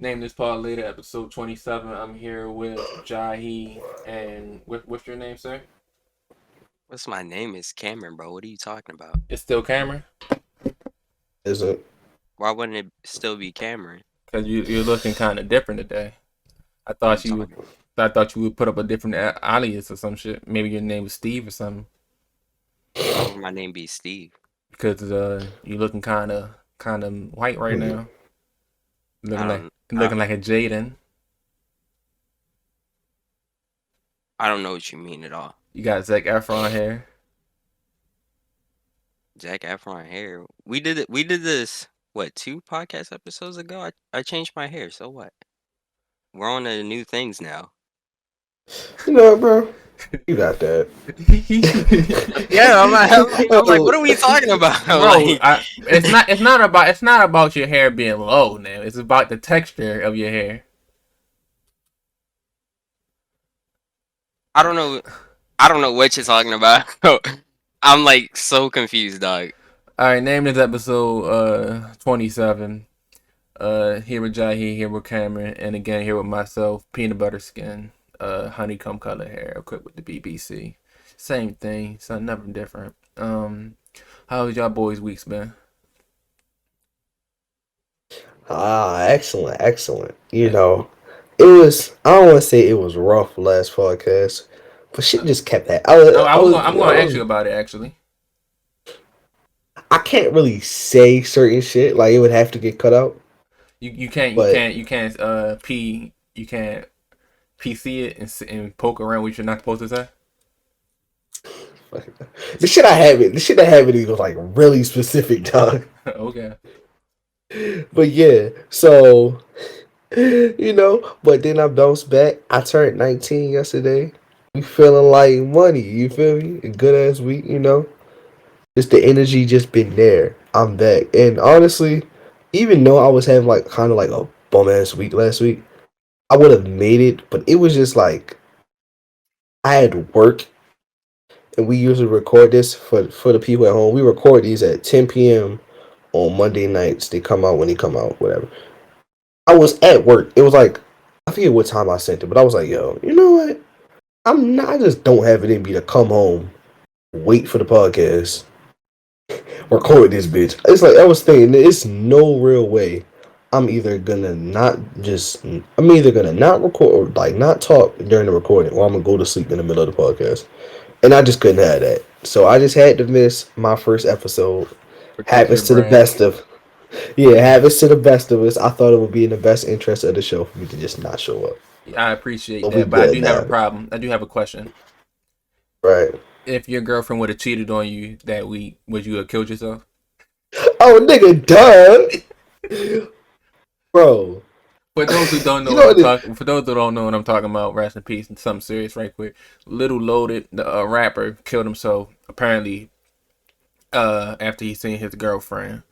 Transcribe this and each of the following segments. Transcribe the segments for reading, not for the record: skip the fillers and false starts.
Name this part later, episode 27. I'm here with Jahi and what's your name, sir? What's my name is Cameron, bro. What are you talking about? It's still Cameron? Isn't Why wouldn't it still be Cameron? Because you're looking kind of different today. I What are you thought you talking? I thought you would put up a different alias or some shit. Maybe your name was Steve or something. Why would my name be Steve? Because you're looking kind of white right now. I Looking like don't I, looking like a Jaden. I don't know what you mean at all. You got Zac Efron hair. Zac Efron hair. We did this what, two podcast episodes ago? I changed my hair, so what? We're on to new things now. you know, bro? You got that. Yeah, I'm like, what are we talking about? Bro, Like, it's not about your hair being low now. It's about the texture of your hair. I don't know I don't know what you're talking about. I'm like so confused, dog. All right, name this episode 27. Here with Jahi, here with Cameron, and again here with myself, peanut butter skin, honeycomb color hair, equipped with the BBC. Same thing, so nothing different. How's y'all boys' weeks been? Excellent, excellent. Yeah. It was. I don't want to say it was rough last podcast, but shit just kept that. I was gonna, I'm gonna ask you about it actually. I can't really say certain shit. Like it would have to get cut out. You can't you But can't you can't you can't PC it and poke around what you're not supposed to say. the shit I have it was like really specific, dog. Okay. But yeah, so but then I bounced back. I turned 19 yesterday. We feeling like money, you feel me? A good ass week. Just the energy just been there. I'm back. And honestly, even though I was having like kind of like a bum ass week last week, I would have made it, but it was just like I had work and we usually record this for the people at home. We record these at 10 p.m. on Monday nights. They come out when they come out, whatever. I was at work. It was like I forget what time I sent it, but I was like, yo, you know what? I just don't have it in me to come home, wait for the podcast, record this bitch. It's like I was thinking, it's no real way. I'm either gonna not record or like not talk during the recording, or I'm gonna go to sleep in the middle of the podcast. And I just couldn't have that. So I just had to miss my first episode. Protect your Happens to the brand. best of Yeah, happens to the best of us. I thought it would be in the best interest of the show for me to just not show up. I appreciate But we that, but I good do have a now. problem. I do have a question. Right. If your girlfriend would have cheated on you that week, would you have killed yourself? Oh nigga, done. Bro. For those who don't know You what know I'm what it, talking, for those who don't know what I'm talking about, rest in peace and something serious, right quick. Little Loaded, the rapper, killed himself apparently after he seen his girlfriend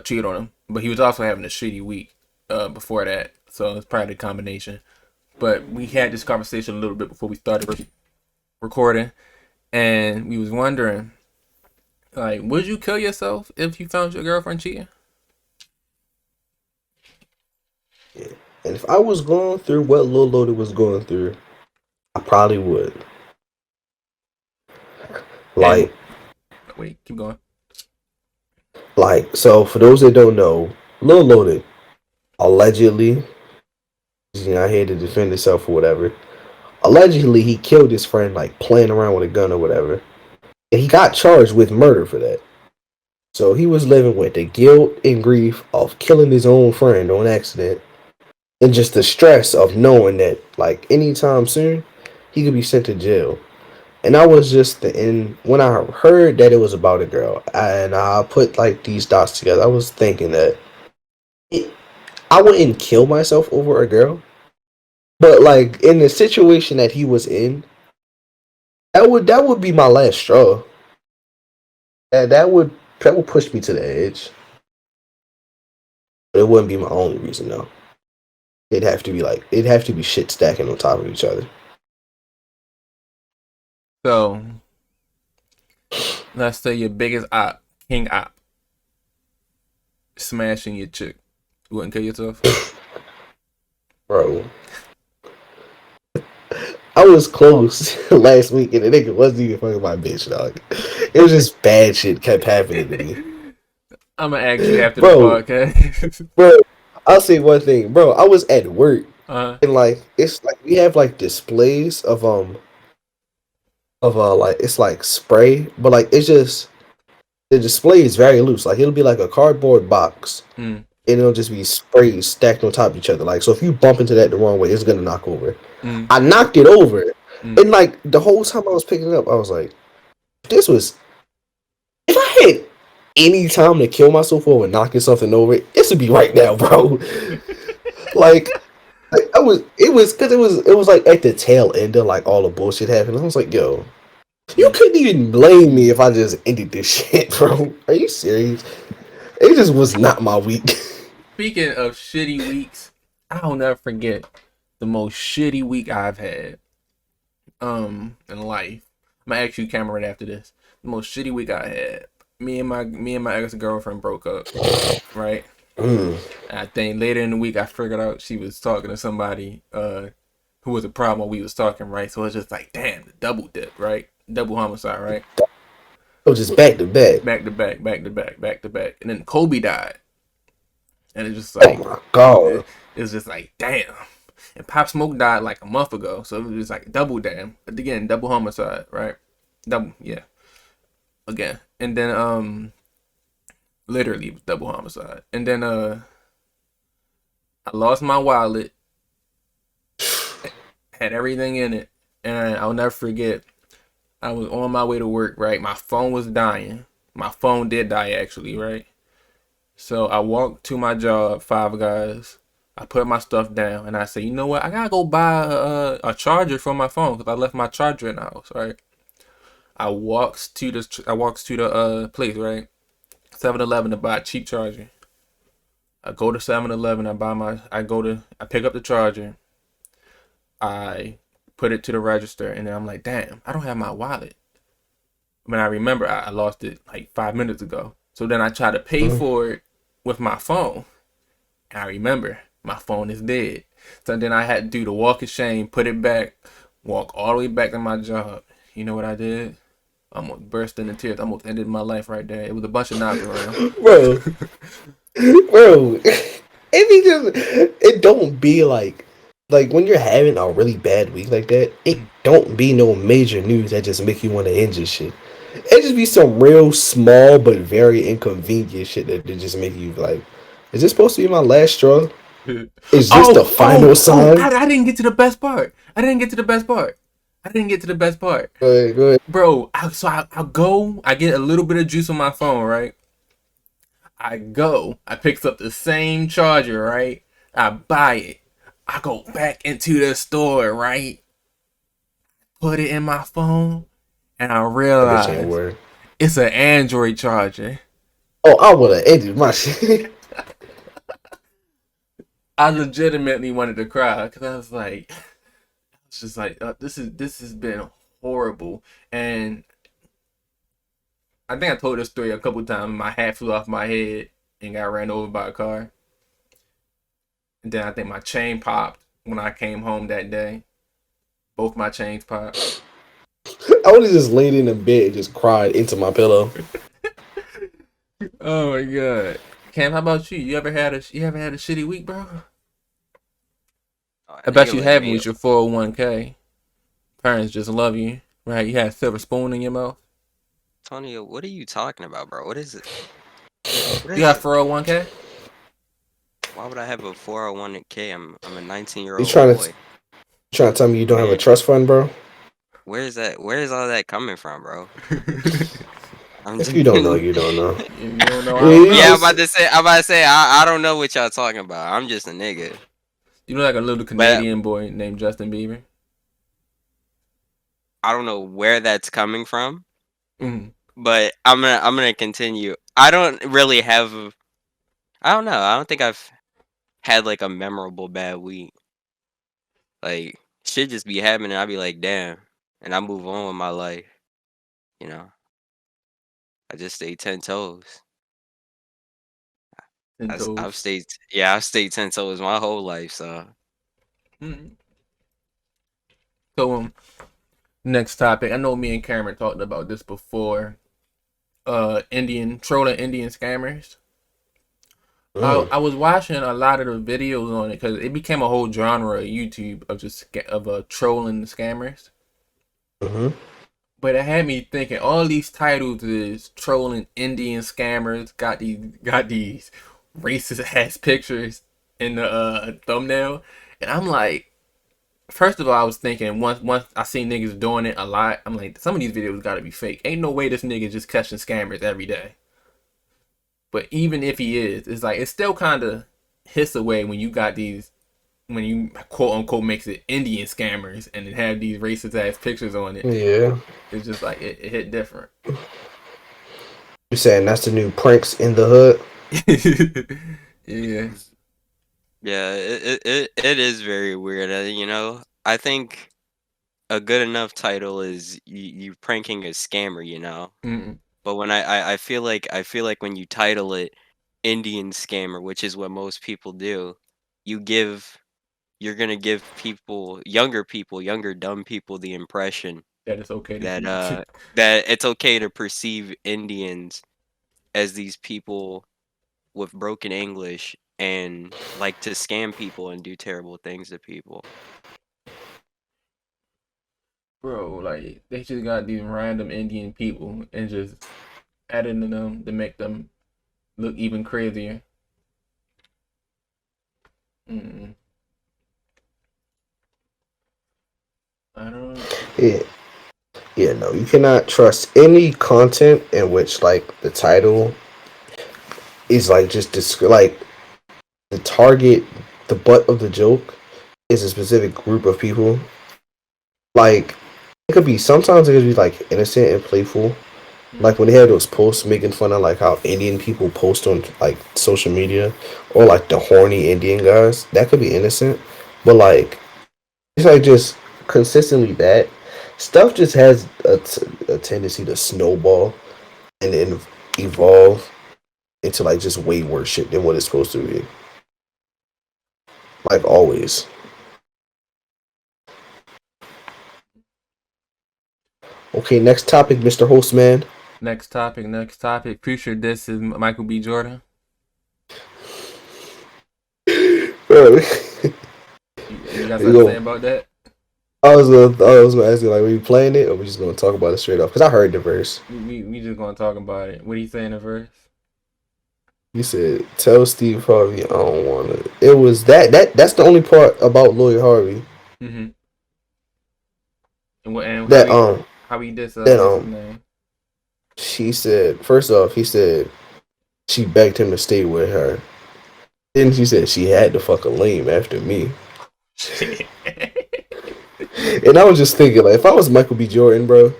cheat on him, but he was also having a shitty week before that, so it's probably a combination. But we had this conversation a little bit before we started recording, and we was wondering, like, would you kill yourself if you found your girlfriend cheating? yeah. And if I was going through what Lil Loaded was going through, I probably would. And Like, wait, keep going. so for those that don't know, Lil Loaded allegedly, I had to defend himself or whatever. Allegedly, he killed his friend like playing around with a gun or whatever, and he got charged with murder for that. So he was living with the guilt and grief of killing his own friend on accident, and just the stress of knowing that like anytime soon he could be sent to jail. And I was just in when I heard that it was about a girl, and I put like these dots together. I was thinking that it, I wouldn't kill myself over a girl, but like in the situation that he was in, that would be my last straw. That would push me to the edge, but it wouldn't be my only reason though. It'd have to be shit stacking on top of each other. So let's say your biggest op, king op, smashing your chick. You wouldn't kill yourself? Bro, I was close last week, and the nigga wasn't even fucking my bitch, dog. It was just bad shit kept happening to me. I'm gonna ask you after the Bro, podcast. bro, I'll say one thing, bro. I was at work, uh, and like it's like we have like displays of like it's like spray, but like it's just the display is very loose. Like it'll be like a cardboard box, mm, and it'll just be sprays stacked on top of each other. Like so, if you bump into that the wrong way, it's gonna knock over. mm, I knocked it over, mm. and like the whole time I was picking it up, I was like, "This was if I had any time to kill myself over knocking something over, this would be right now, bro." like, like it was like at the tail end of like all the bullshit happening. I was like, "Yo, you couldn't even blame me if I just ended this shit, bro. Are you serious?" It just was not my week. Speaking of shitty weeks, I'll never forget the most shitty week I've had in life. I'm gonna ask you Cameron after this. The most shitty week I had. Me and my ex-girlfriend broke up, right? Mm. And I think later in the week I figured out she was talking to somebody who was a problem while we was talking, right? So it's just like, damn, the double dip, right? Double homicide, right? It was just back to back. Back to back, back to back, back to back. And then Kobe died. And it's just Oh like my god. it's just like damn. And Pop Smoke died like a month ago, so it was like double damn. Again, double homicide, right? Double, yeah. Again, and then literally it was double homicide. And then I lost my wallet, had everything in it, and I'll never forget. I was on my way to work, right? My phone was dying. My phone did die actually, right? So I walked to my job, Five Guys. I put my stuff down and I said, you know what? I gotta go buy a charger for my phone because I left my charger in the house, right? I walks to the place, right? 7-Eleven to buy a cheap charger. I go to 7-Eleven. I pick up the charger. I put it to the register and then I'm like, damn, I don't have my wallet. When I remember, I lost it like 5 minutes ago. So then I try to pay Mm. for it with my phone. I remember my phone is dead. So then I had to do the walk of shame, put it back, walk all the way back to my job. You know what I did? I almost burst into tears. I almost ended my life right there. It was a bunch of knocks around. Bro. Bro. It don't be like when you're having a really bad week like that, it don't be no major news that just make you want to end your shit. It just be some real small but very inconvenient shit that just make you like, is this supposed to be my last straw? Is this the final sign? I didn't get to the best part. I didn't get to the best part. Go ahead, go ahead. Bro, I get a little bit of juice on my phone, right? I pick up the same charger, right? I buy it. I go back into the store, right? Put it in my phone, and I That bitch ain't realize word. it's an Android charger. Oh, I would have ended my shit. I legitimately wanted to cry because I was like, it's just like this has been horrible, and I think I told this story a couple times. My hat flew off my head and got ran over by a car, and then I think my chain popped when I came home that day. Both my chains popped. I would have just laid in the bed and just cried into my pillow. Oh my god, Cam, how about you? You ever had a shitty week, bro? Oh, I a bet nigga you like haven't me, with your 401k. Parents just love you, right? You had a silver spoon in your mouth. Antonio, what are you talking about, bro? What is it? What You is got it? 401k? Why would I have a 401k? I'm a 19-year-old You boy. trying to tell me you don't have a Where trust fund, bro? where's that? Where is all that coming from, bro? I'm If just you don't know, you don't know. You don't know, I don't Yeah, yeah. know. I'm about to say I don't know what y'all talking about. I'm just a nigga. You know, like a little But Canadian boy named Justin Bieber. I don't know where that's coming from. Mm. But I'm gonna continue. I don't really have. I don't know. I don't think I've had like a memorable bad week. Like shit just be happening. I be like, damn, and I move on with my life. You know, I just stay 10 toes. And I've toes. stayed, yeah, I've stayed 10 toes my whole life. So Mm. So next topic. I know me and Cameron talked about this before. Trolling Indian scammers. I was watching a lot of the videos on it because it became a whole genre of YouTube of just trolling the scammers. Mm-hmm. But it had me thinking all these titles is trolling Indian scammers, got these racist ass pictures in the thumbnail. And I'm like, first of all, I was thinking once I seen niggas doing it a lot, I'm like, some of these videos gotta be fake. Ain't no way this nigga just catching scammers every day. But even if he is, it's like it still kinda hits away when you got these when you quote unquote makes it Indian scammers and then have these racist ass pictures on it. Yeah. It's just like it hit different. You saying that's the new pranks in the hood? Yeah. Yeah, it is very weird. You know, I think a good enough title is you pranking a scammer. You know, Mm-mm. but when I feel like when you title it Indian scammer, which is what most people do, you give you're gonna give people, younger dumb people, the impression That it's okay to that be. that it's okay to perceive Indians as these people with broken English and like to scam people and do terrible things to people. Bro, like they just got these random Indian people and just adding to them to make them look even crazier. Mm-mm. I don't know. Yeah. Yeah, no, you cannot trust any content in which like the title is like just like the target, the butt of the joke is a specific group of people. Like it could be sometimes it could be like innocent and playful. Like when they have those posts making fun of like how Indian people post on like social media or like the horny Indian guys, that could be innocent. But like it's like just consistently that stuff just has a tendency to snowball and then evolve into like just way worse shit than what it's supposed to be. Like always. Okay, next topic, Mr. Hostman. Next topic. Future this is Michael B. Jordan. Bro, You got you something to go. say about that? I was gonna ask you like, were you playing it or we just gonna talk about it straight off? Because I heard the verse. We just gonna talk about it. What do you say in the verse? You said, "Tell Steve Harvey I don't want it." It was that's the only part about Lloyd Harvey Mm-hmm. And that how he did that what's his name? she said. First off, he said she begged him to stay with her. Then she said she had to fuck a lame after me. And I was just thinking, like, if I was Michael B. Jordan, bro,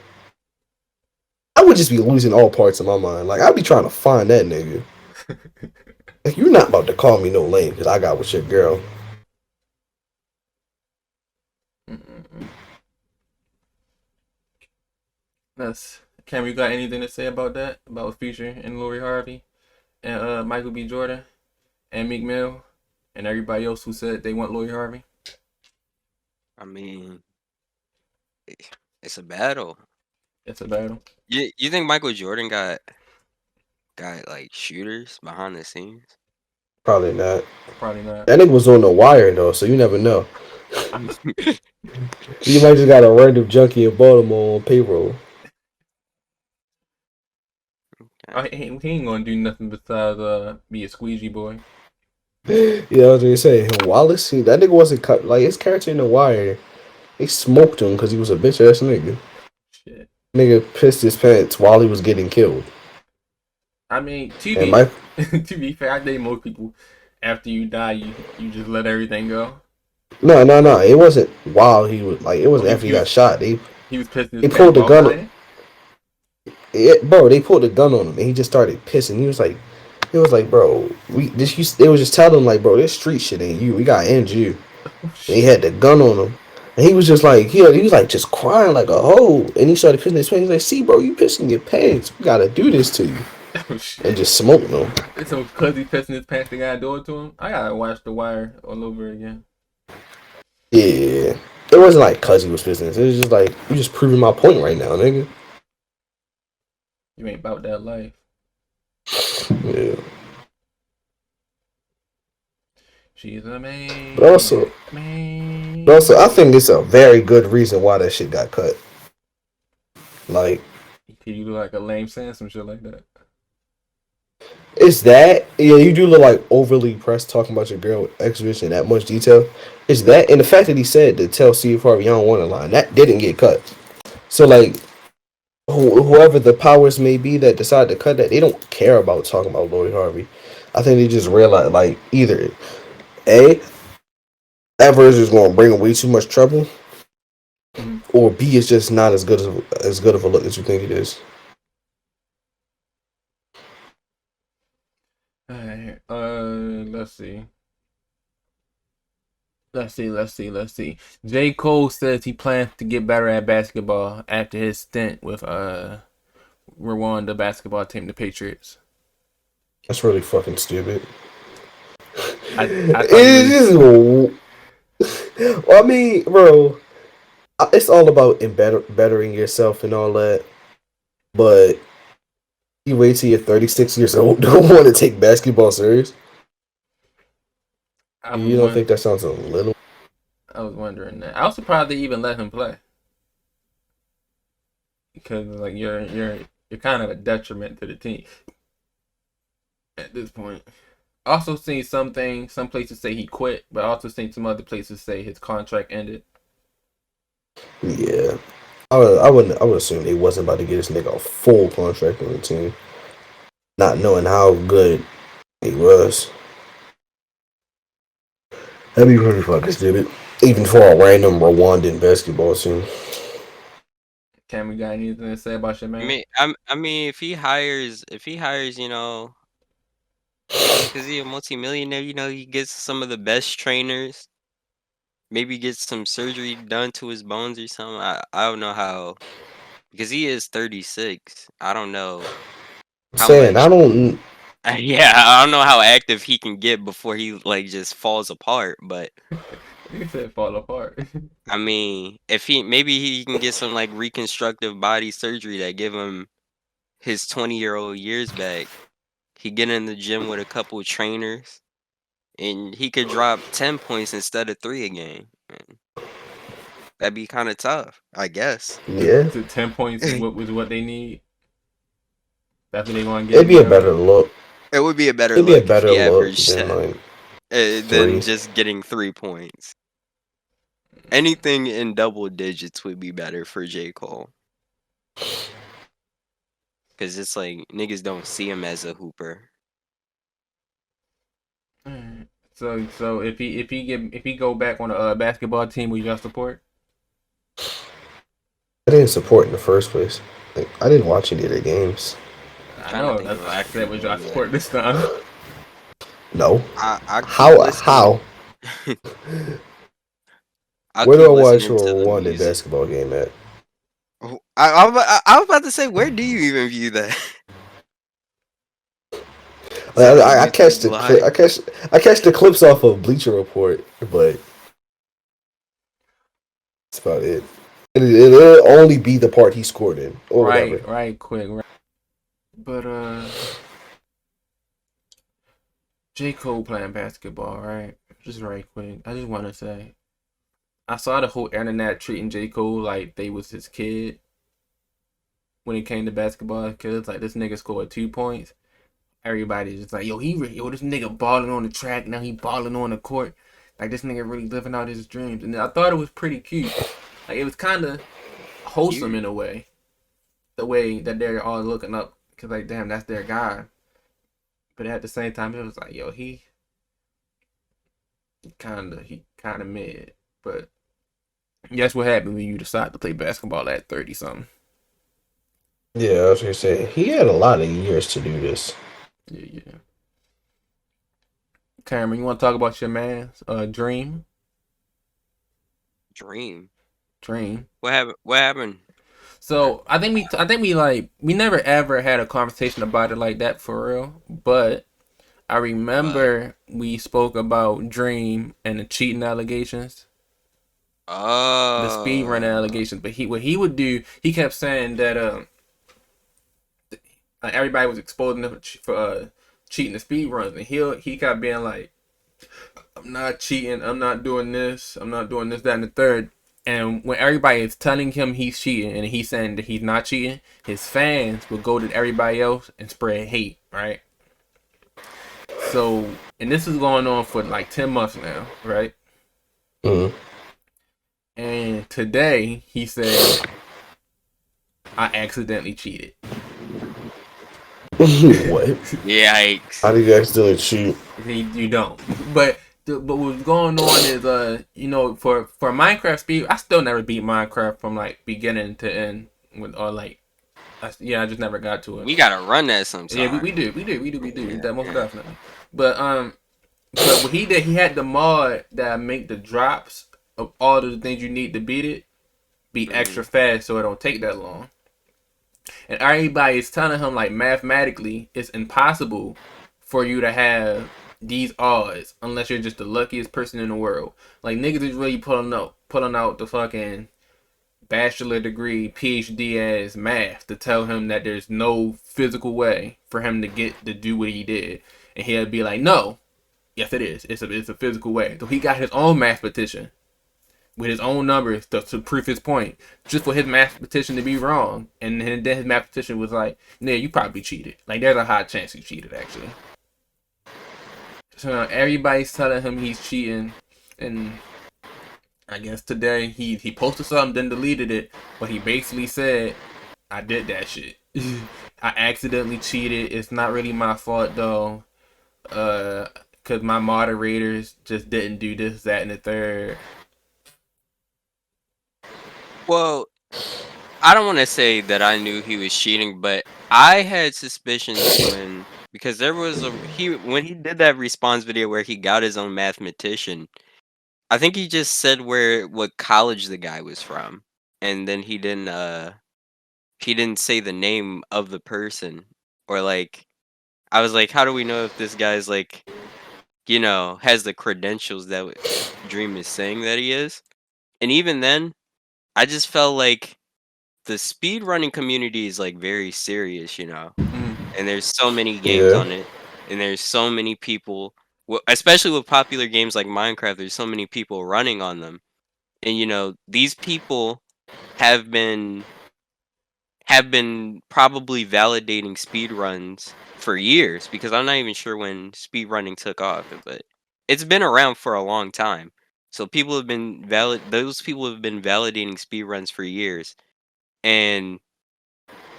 I would just be losing all parts of my mind. Like, I'd be trying to find that nigga. Like, you're not about to call me no lame because I got with your girl. That's Cam. You got anything to say about that? About Future and Lori Harvey and Michael B. Jordan and Meek Mill and everybody else who said they want Lori Harvey? I mean, it's a battle. It's a battle. You think Michael Jordan got like shooters behind the scenes? Probably not. Probably not. That nigga was on the wire, though, so you never know. I'm You might just got a random junkie in Baltimore on payroll. he ain't gonna do nothing besides be a squeegee boy. Yeah, I was gonna say Wallace. That nigga wasn't cut like his character in the wire. They smoked him because he was a bitch ass nigga. Shit. Nigga pissed his pants while he was getting killed. I mean, to be fair, I think most people, after you die, you just let everything go. No. It wasn't while he was like. It wasn't after he got shot. He was pissing his They pants pulled the while gun. dying? Bro, they pulled the gun on him and he just started pissing. He was like, bro, they was just telling him like, bro, this street shit ain't you. We gotta end you. And he had the gun on him. And he was just like, he was like just crying like a hoe. And he started pissing his pants. He's like, see, bro, you pissing your pants. We gotta do this to you. Oh, shit. And just smoking him. So, because he pissing his pants, they gotta do it to him? I gotta watch The Wire all over again. Yeah. It wasn't like cause he was business. It was just like you just proving my point right now, nigga. You ain't about that life. Yeah. She's a man. But also, I think it's a very good reason why that shit got cut. Like, You do like a lame saying some shit like that. it's that. Yeah, you do look like overly pressed talking about your girl exhibition in that much detail. It's that, and the fact that he said to tell Steve Harvey, I don't want a line, that didn't get cut. So, like, whoever the powers may be that decide to cut that, they don't care about talking about Lori Harvey. I think they just realize, like, either A, that version is going to bring way too much trouble, or B, is just not as good of a look as you think it is. Alright, let's see. Let's see. J. Cole says he plans to get better at basketball after his stint with Rwanda basketball team, the Patriots. That's really fucking stupid. I It is just. Well, I mean, bro, it's all about bettering yourself and all that. But you wait till you're 36 years old, don't want to take basketball serious. You don't think that sounds a little? I was wondering that. I was surprised they even let him play because like you're kind of a detriment to the team at this point. Also seen some places say he quit, but also seen some other places say his contract ended. Yeah, I would assume he wasn't about to get this nigga a full contract on the team, not knowing how good he was. That'd be really fucking stupid, even for a random Rwandan basketball team. Cam, we got anything to say about your man? I mean, if he hires, you know, because he's a multimillionaire, you know, he gets some of the best trainers. Maybe gets some surgery done to his bones or something. I don't know how, because he is 36. I don't know how Saying much. I don't. Yeah, I don't know how active he can get before he like just falls apart. But You said fall apart. I mean, if maybe he can get some like reconstructive body surgery that give him his 20-year-old years back. He get in the gym with a couple of trainers, and he could drop 10 points instead of 3 a game. That'd be kind of tough, I guess. Yeah, So 10 points is what they need. That's what they gonna get. it'd be a better look. It would be a better It'd be a look if better he look averaged than 10 like than 3. just getting 3 points. Anything in double digits would be better for J. Cole. Because it's like niggas don't see him as a hooper. Alright. So if he go back on a basketball team, will y'all support? I didn't support in the first place. Like, I didn't watch any of their games. I Trying to know. think That's of why I a said was y'all people support that- this time. No. I keep How? listening. I'll Where do keep I watch a listening to the Rwandan music. basketball game at? I was about to say, where do you even view that? Is that on I catch YouTube the clip. Live? I catch the clips off of Bleacher Report, but that's about it. It'll only be the part he scored in, or whatever. Right, quick. Right. But J. Cole playing basketball, right? Just right quick. I just want to say, I saw the whole internet treating J. Cole like they was his kid when it came to basketball. Cause like this nigga scored 2 points. Everybody's just like, yo, this nigga balling on the track. Now he balling on the court. Like this nigga really living out his dreams. And I thought it was pretty cute. Like it was kind of wholesome in a way. The way that they're all looking up, cause like damn, that's their guy. But at the same time, it was like, yo, he kind of mid. But guess what happened when you decide to play basketball at 30 something? Yeah, I was gonna say he had a lot of years to do this. Yeah. Cameron, you want to talk about your man's Dream? Dream. What happened? So I think we never ever had a conversation about it like that for real. But I remember we spoke about Dream and the cheating allegations. the speed run Oh. allegations. But what he would do, he kept saying that everybody was exposing him for cheating the speed runs, and he kept being like, I'm not cheating, I'm not doing this, that, and the third. And when everybody is telling him he's cheating and he's saying that he's not cheating, his fans will go to everybody else and spread hate, right? So, and this is going on for like 10 months now, right? Mm. And today he said, I accidentally cheated. What? Yikes. How did you accidentally cheat? You don't. But what's going on is for Minecraft speed, I still never beat Minecraft from like beginning to end I just never got to it. We gotta run that sometime. Yeah, we do. Yeah, That most yeah. definitely. But what he did, he had the mod that make the drops of all of the things you need to beat it be extra fast, so it don't take that long. And everybody is telling him like mathematically, it's impossible for you to have these odds unless you're just the luckiest person in the world. Like niggas is really pulling out the fucking bachelor degree, PhD as math to tell him that there's no physical way for him to get to do what he did, and he'll be like, "No, yes it is. It's a physical way." So he got his own math petition with his own numbers to prove his point, just for his math petition to be wrong, and then his math petition was like, "Yeah, you probably cheated. Like there's a high chance you cheated actually." So now everybody's telling him he's cheating, and I guess today he posted something, then deleted it, but he basically said, I did that shit. I accidentally cheated. It's not really my fault though. Cause my moderators just didn't do this, that, and the third. Well, I don't want to say that I knew he was cheating, but I had suspicions because there was when he did that response video where he got his own mathematician. I think he just said what college the guy was from, and then he didn't say the name of the person, or like I was like, how do we know if this guy's like, has the credentials that Dream is saying that he is? And even then, I just felt like the speedrunning community is like very serious. And there's so many games Yeah. on it, and there's so many people, especially with popular games like Minecraft. There's so many people running on them, and these people have been probably validating speedruns for years, because I'm not even sure when speedrunning took off, but it's been around for a long time. So those people have been validating speedruns for years. And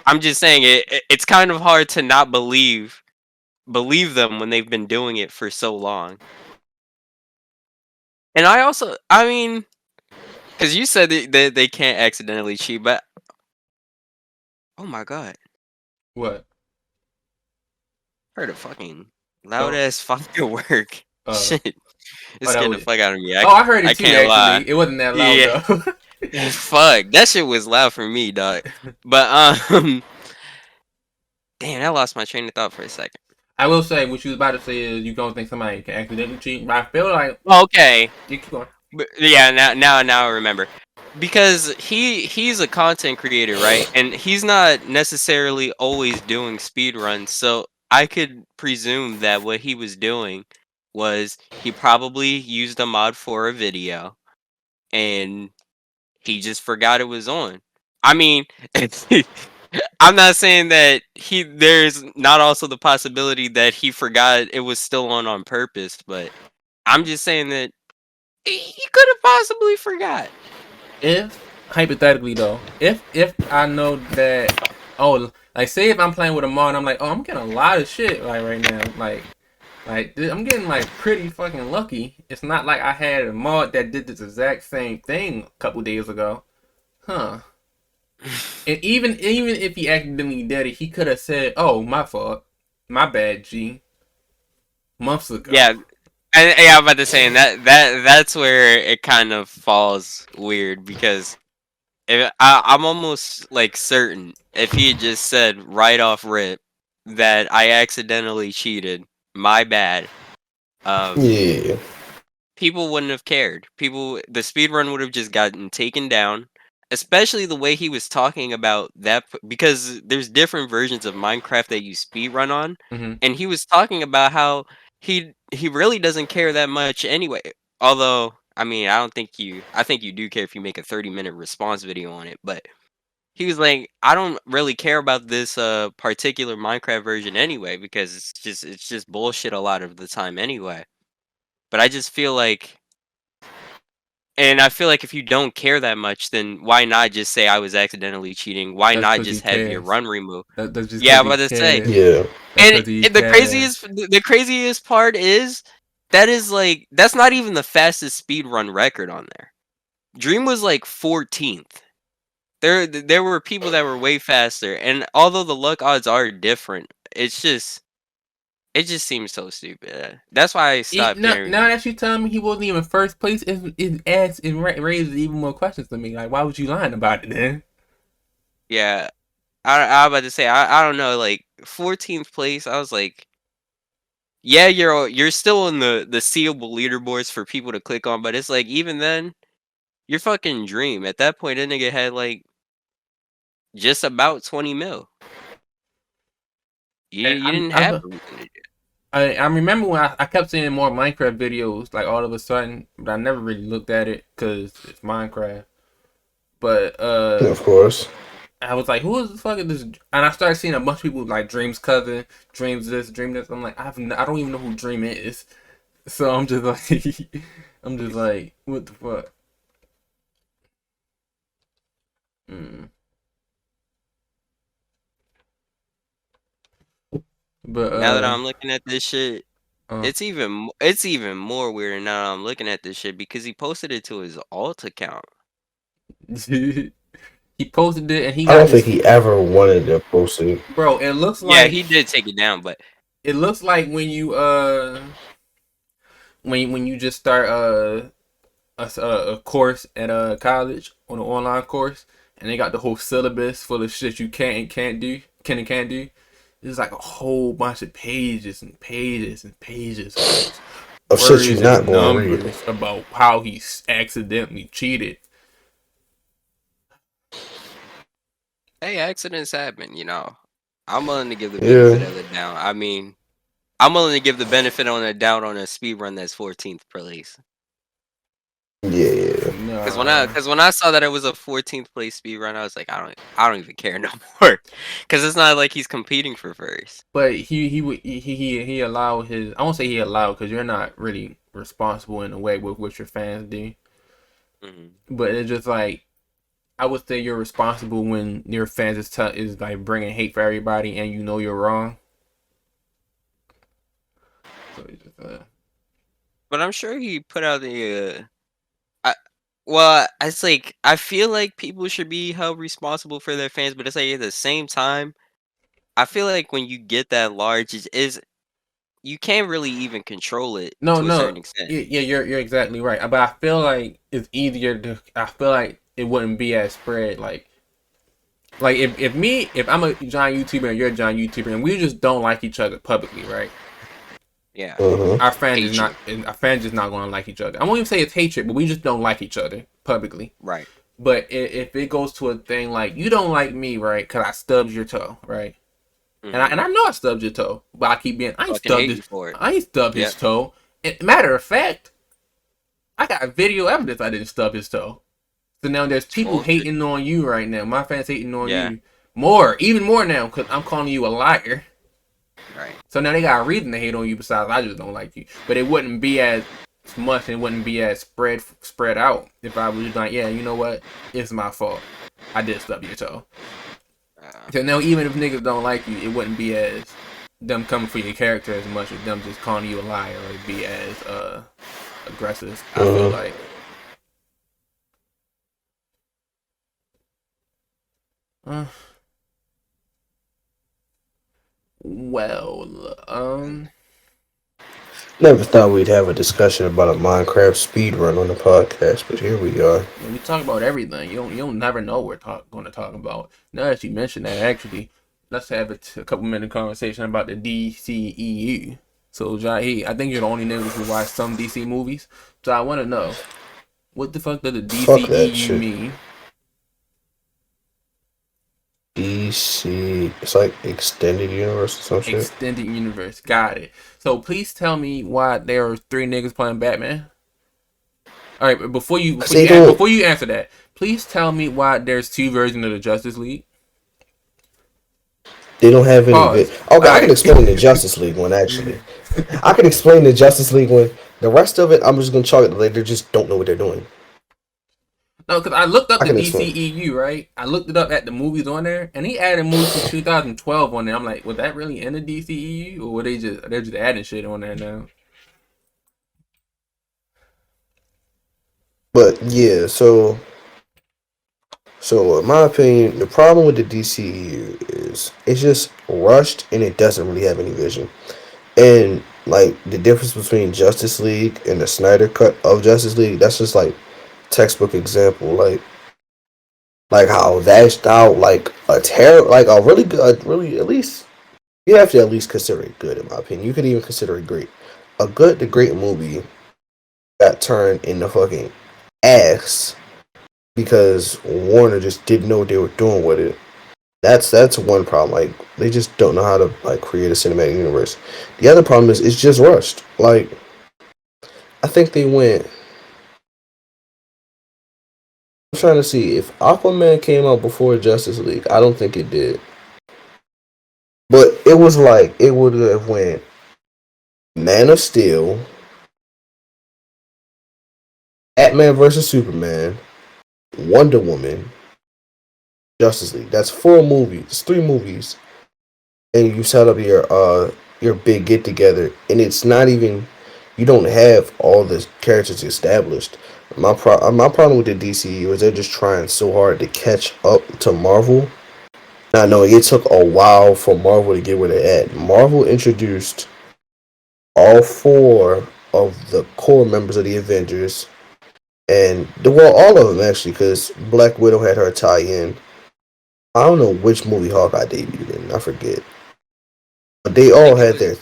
I'm just saying it's kind of hard to not believe them when they've been doing it for so long. And I mean, because you said that they can't accidentally cheat, but oh my god, What? heard a fucking loud ass firework. Shit, Oh, it's that scaring the was. fuck out of me. I heard I it too. can't lie. Actually, it wasn't that loud Yeah, though. fuck, that shit was loud for me, dog. But damn, I lost my train of thought for a second. I will say what you was about to say is you don't think somebody can accidentally cheat, but I feel like Okay, you keep going. but yeah, now I remember. Because he's a content creator, right? And he's not necessarily always doing speedruns, so I could presume that what he was doing was he probably used a mod for a video and he just forgot it was on. I mean, I'm not saying that there's not also the possibility that he forgot it was still on purpose, but I'm just saying that he could have possibly forgot. If hypothetically though, if I know that, like say if I'm playing with a mod and I'm like, I'm getting a lot of shit like right now, like I'm getting like pretty fucking lucky. It's not like I had a mod that did this exact same thing a couple days ago, huh? And even if he accidentally did it, he could have said, "Oh, my fault, my bad, G," months ago. Yeah, yeah, I'm about to say, and that's where it kind of falls weird, because I'm almost like certain if he had just said right off rip that I accidentally cheated, my bad, Yeah. people wouldn't have cared. The speed run would have just gotten taken down. Especially the way he was talking about that, because there's different versions of Minecraft that you speed run on, Hmm. and he was talking about how he really doesn't care that much anyway. Although, I mean, I think you do care if you make a 30-minute response video on it, but he was like, I don't really care about this particular Minecraft version anyway, because it's just bullshit a lot of the time anyway. But I just feel like, and I feel like if you don't care that much, then why not just say I was accidentally cheating? Why That's not because he just have your cares. run removed? That's just Yeah, because I'm he about to say. cares. Yeah. That's And, because he and the cares. craziest part is that's not even the fastest speed run record on there. Dream was like 14th. There were people that were way faster, and although the luck odds are different, it just seems so stupid. That's why I stopped Now caring. that you telling me he wasn't even first place, it raises even more questions to me. Like, why was you lying about it then? Yeah, I was about to say I don't know, like 14th place. I was like, yeah, you're still in the seeable leaderboards for people to click on, but it's like even then, you're fucking Dream. At that point, that nigga had like just about 20 mil. And You didn't have a reason to do it. I remember when I kept seeing more Minecraft videos, like all of a sudden, but I never really looked at it because it's Minecraft. But Of course. I was like, who is the fuck is this? And I started seeing a bunch of people like Dream's cousin, Dream's this, Dream this. I'm like, I don't even know who Dream is. So I'm just like, I'm just like, what the fuck? Mm. But Now that I'm looking at this shit, uh, it's even more weird now that I'm looking at this shit because he posted it to his alt account. he posted it and he I got don't think this. he ever wanted to post it. Bro, it looks Yeah, like he did take it down, but when you when you just start a course at a college on an online course and they got the whole syllabus full of shit you can and can't do. There's like a whole bunch of pages and pages and pages Of shit you're words not and going to read. numbers about how he accidentally cheated. hey, accidents happen, you know. I'm willing to give the Yeah. benefit of the doubt. I mean, I'm willing to give the benefit on the doubt on a speed run that's 14th place. Yeah. Because when I saw that it was a 14th place speed run, I was like, I don't even care no more. Because it's not like he's competing for first. But he allowed his. I won't say he allowed because you're not really responsible in a way with what your fans do. Mm-hmm. But it's just like I would say you're responsible when your fans is like bringing hate for everybody and you know you're wrong. So it's just, But I'm sure he put out the. Well, it's like I feel like people should be held responsible for their fans, but it's like at the same time, I feel like when you get that large, is you can't really even control it to a certain extent. Yeah, you're exactly right. But I feel like it's easier to. I feel like it wouldn't be as spread. Like if I'm a giant YouTuber and you're a giant YouTuber and we just don't like each other publicly, right? Yeah, Our fans is Hatred. our fans is not going to like each other. I won't even say it's hatred, but we just don't like each other publicly. Right. But if it goes to a thing like you don't like me, right? Because I stubbed your toe, right? Mm-hmm. And I know I stubbed your toe, but I keep being I ain't Fucking hate stubbed you for it. I ain't stubbed his toe. And matter of fact, I got video evidence I didn't stub his toe. So now there's people hating on you right now. My fans hating on you even more now because I'm calling you a liar. Right. So now they got a reason to hate on you besides I just don't like you. But it wouldn't be as much and it wouldn't be as spread out if I was like, yeah, you know what? It's my fault. I did stub your toe. So now even if niggas don't like you, it wouldn't be as them coming for your character as much as them just calling you a liar or be as aggressive. I feel like. Never thought we'd have a discussion about a Minecraft speedrun on the podcast, but here we are. We talk about everything. You don't never know what we're going to talk about. Now that you mentioned that, actually, let's have a couple minute conversation about the DCEU. So Jahi, I think you're the only nigga who watch some DC movies. So I want to know, what the fuck does the Fuck that DCEU shit. mean? DC. It's like extended universe or some shit. Extended universe. Got it. So please tell me why there are 3 niggas playing Batman. All right, but before you answer that, please tell me why there's 2 versions of the Justice League. They don't have any. Pause. Okay, I All can explain the Justice League one actually. I can explain the Justice League one. The rest of it, I'm just gonna chalk it like they just don't know what they're doing. No, because I looked up I the can explain. DCEU, right? I looked it up at the movies on there, and he added movies from 2012 on there. I'm like, was that really in the DCEU, or were they're just adding shit on there now? But yeah, so in my opinion, the problem with the DCEU is it's just rushed and it doesn't really have any vision. And like the difference between Justice League and the Snyder cut of Justice League, that's just like textbook example. Like how that's out like a terror, like a really good, really at least you have to at least consider it good in my opinion. You could even consider it great. A good to great movie got turned into fucking ass because Warner just didn't know what they were doing with it. That's one problem. Like they just don't know how to like create a cinematic universe. The other problem is it's just rushed. Like I think they went. I'm trying to see if Aquaman came out before Justice League. I don't think it did, but it was like it would have went Man of Steel, Batman versus Superman, Wonder Woman, Justice League. That's 4 movies. It's 3 movies, and you set up your big get together, and it's not even you don't have all the characters established. My problem with the DCU is they're just trying so hard to catch up to Marvel. Now, knowing it took a while for Marvel to get where they're at. Marvel introduced all 4 of the core members of the Avengers, and all of them actually, because Black Widow had her tie-in. I don't know which movie Hawkeye debuted in. I forget. But they all had their.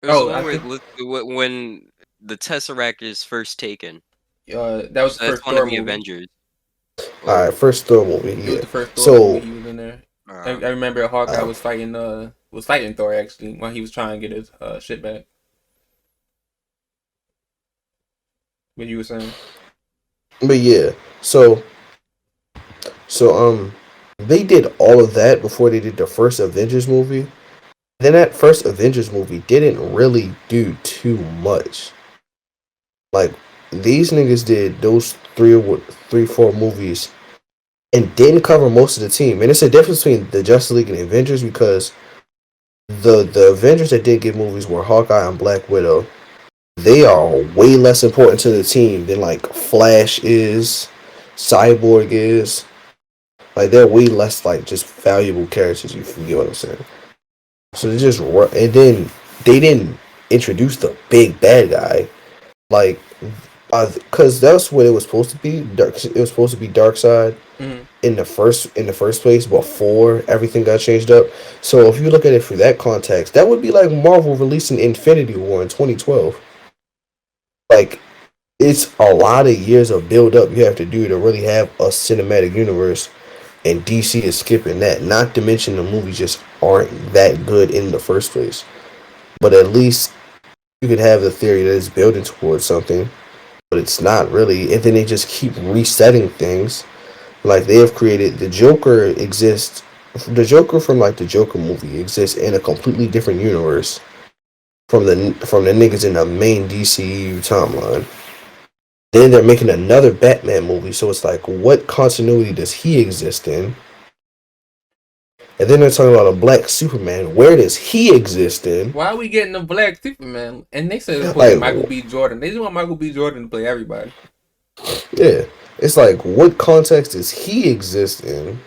It was the one when the Tesseract is first taken. That was the That's first one Thor of the movie. Avengers. Alright, first Thor movie. It was Yeah. the first Thor So movie he was in there. I remember Hawkeye was fighting Thor actually while he was trying to get his shit back. What you were saying? but yeah, so they did all of that before they did the first Avengers movie. Then that first Avengers movie didn't really do too much. Like these niggas did those 4 movies and didn't cover most of the team. And it's a difference between the Justice League and the Avengers because the Avengers that did get movies were Hawkeye and Black Widow. They are way less important to the team than like Flash is, Cyborg is. Like they're way less like just valuable characters. You get what I'm saying? So they just and then they didn't introduce the big bad guy, like, because that's what it was supposed to be. It was supposed to be Darkseid in the first place before everything got changed up. So if you look at it through that context, that would be like Marvel releasing Infinity War in 2012. Like, it's a lot of years of build up you have to do to really have a cinematic universe, and DC is skipping that. Not to mention the movies just aren't that good in the first place. But at least you could have the theory that it's building towards something, but it's not really. And then they just keep resetting things. Like they have created the Joker exists. The Joker from like the Joker movie exists in a completely different universe from the niggas in the main DCU timeline. Then they're making another Batman movie, so it's like, what continuity does he exist in? And then they're talking about a black Superman. Where does he exist in? Why are we getting a black Superman? And they said it's supposed to be Michael B. Jordan. They just want Michael B. Jordan to play everybody. Yeah. It's like, what context does he exist in?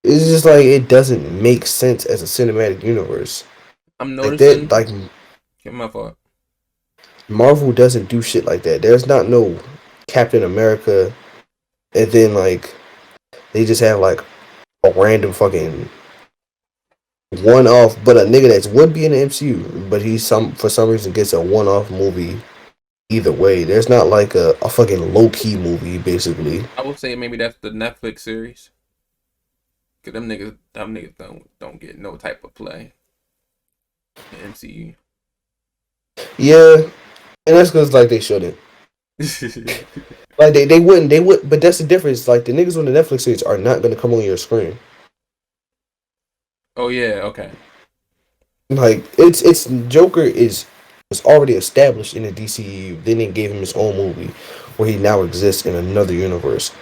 It's just like, it doesn't make sense as a cinematic universe. I'm noticing. Get my fault. Marvel doesn't do shit like that. There's not no Captain America, and then like they just have like a random fucking one off, but a nigga that would be in the MCU, but he for some reason gets a one off movie. Either way, there's not like a fucking low key movie, basically. I would say maybe that's the Netflix series. Cause them niggas don't get no type of play in MCU. Yeah, and that's because like they shouldn't. Like they wouldn't, but that's the difference. Like the niggas on the Netflix series are not gonna come on your screen. Oh yeah, okay. Like it's Joker was already established in the DCU. Then they gave him his own movie where he now exists in another universe.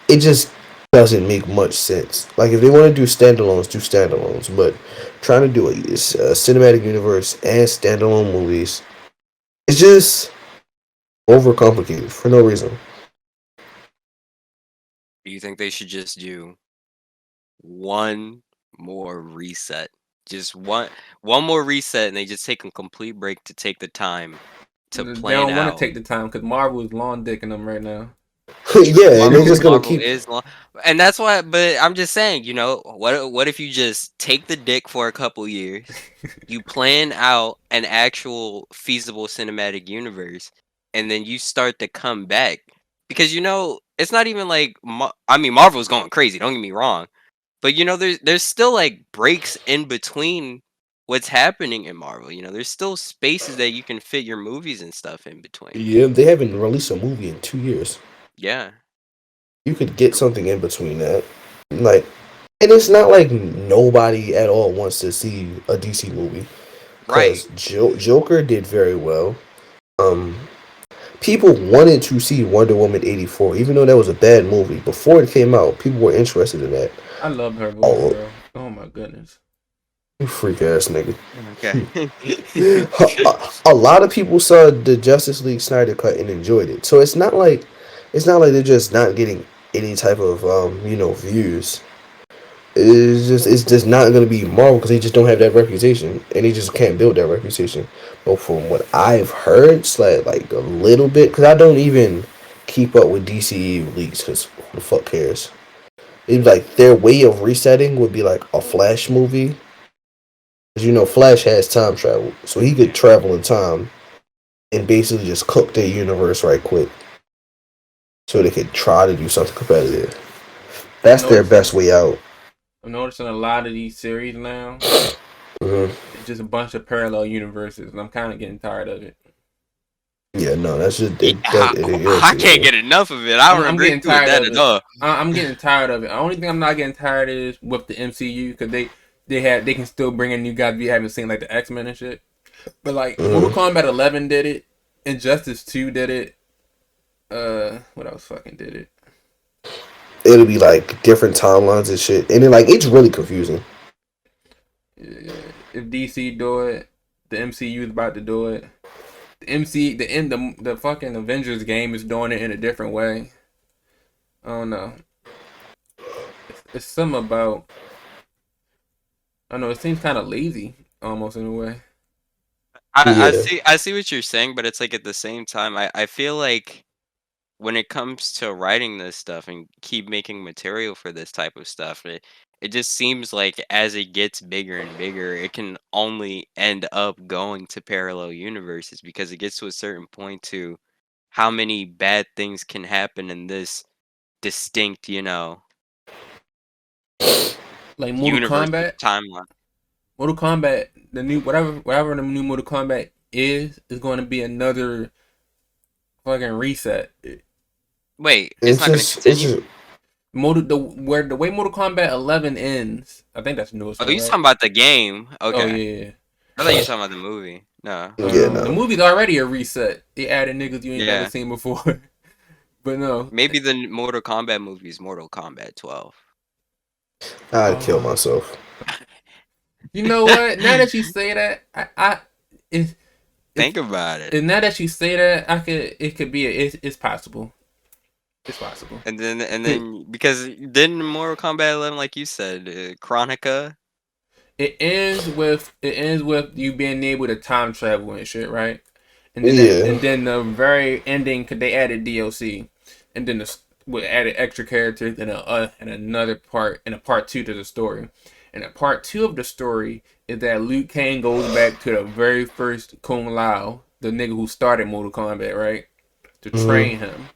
It just doesn't make much sense. Like if they want to do standalones, do standalones. But trying to do a cinematic universe and standalone movies, it's just overcomplicated for no reason. Do you think they should just do one more reset? Just one more reset, and they just take a complete break to take the time to They plan don't want to out. take the time because Marvel is long dicking them right now. Yeah, and they're just gonna Marvel keep. is long, and that's why. But I'm just saying, you know, what if you just take the dick for a couple years, you plan out an actual feasible cinematic universe, and then you start to come back because you know it's not even like I mean Marvel's going crazy. Don't get me wrong, but you know there's still like breaks in between what's happening in Marvel. You know, there's still spaces that you can fit your movies and stuff in between. Yeah, they haven't released a movie in 2 years. Yeah. You could get something in between that, like, and it's not like nobody at all wants to see a DC movie Right. because Joker did very well. Um, People wanted to see Wonder Woman 84, even though that was a bad movie. Before it came out, people were interested in that. I love her voice, Oh, bro. Oh my goodness. you freak ass nigga. Okay. A lot of people saw the Justice League Snyder cut and enjoyed it. So it's not like they're just not getting any type of views. It's just not gonna be Marvel because they just don't have that reputation and they just can't build that reputation. But from what I've heard, like a little bit, because I don't even keep up with DCU leaks because who the fuck cares? It's like their way of resetting would be like a Flash movie. Because you know Flash has time travel, so he could travel in time and basically just cook their universe right quick, so they could try to do something competitive. That's their best way out. I'm noticing a lot of these series now. Mm-hmm. It's just a bunch of parallel universes, and I'm kind of getting tired of it. Yeah, no, that's just I can't get enough of it. I don't agree with that at all. I'm getting tired of it. The only thing I'm not getting tired of is with the MCU because they can still bring in new guys we haven't seen like the X-Men and shit. But like Mortal Kombat 11 did it, Injustice 2 did it. What else fucking did it? It'll be like different timelines and shit, and then like it's really confusing. If DC do it, the MCU is about to do it. The fucking Avengers game is doing it in a different way. I don't know. It's something about. I don't know. It seems kind of lazy, almost in a way. I see what you're saying, but it's like at the same time, I feel like when it comes to writing this stuff and keep making material for this type of stuff, it just seems like as it gets bigger and bigger, it can only end up going to parallel universes because it gets to a certain point to how many bad things can happen in this distinct, you know, Like Mortal universe Kombat. timeline. Mortal Kombat, the new whatever the new Mortal Kombat is going to be another fucking reset. Wait, it's not going to continue? The way Mortal Kombat 11 ends, I think that's the newest one, Oh, you right? talking about the game? Oh Okay. yeah. I thought you were talking about the movie. No. Yeah, no. The movie's already a reset. They added niggas you ain't Yeah. never seen before. But no. Maybe the Mortal Kombat movie is Mortal Kombat 12. I'd kill myself. You know what? Now that you say that, Think about it. And now that you say that, it could be it's possible. It's possible. And then because then Mortal Kombat 11, like you said, Chronica. It ends with you being able to time travel and shit, right? And then and then the very ending, cause they added DLC, and then we added extra characters and another part and a part 2 to the story, And a part 2 of the story is that Liu Kang goes back to the very first Kung Lao, the nigga who started Mortal Kombat, right? To train him.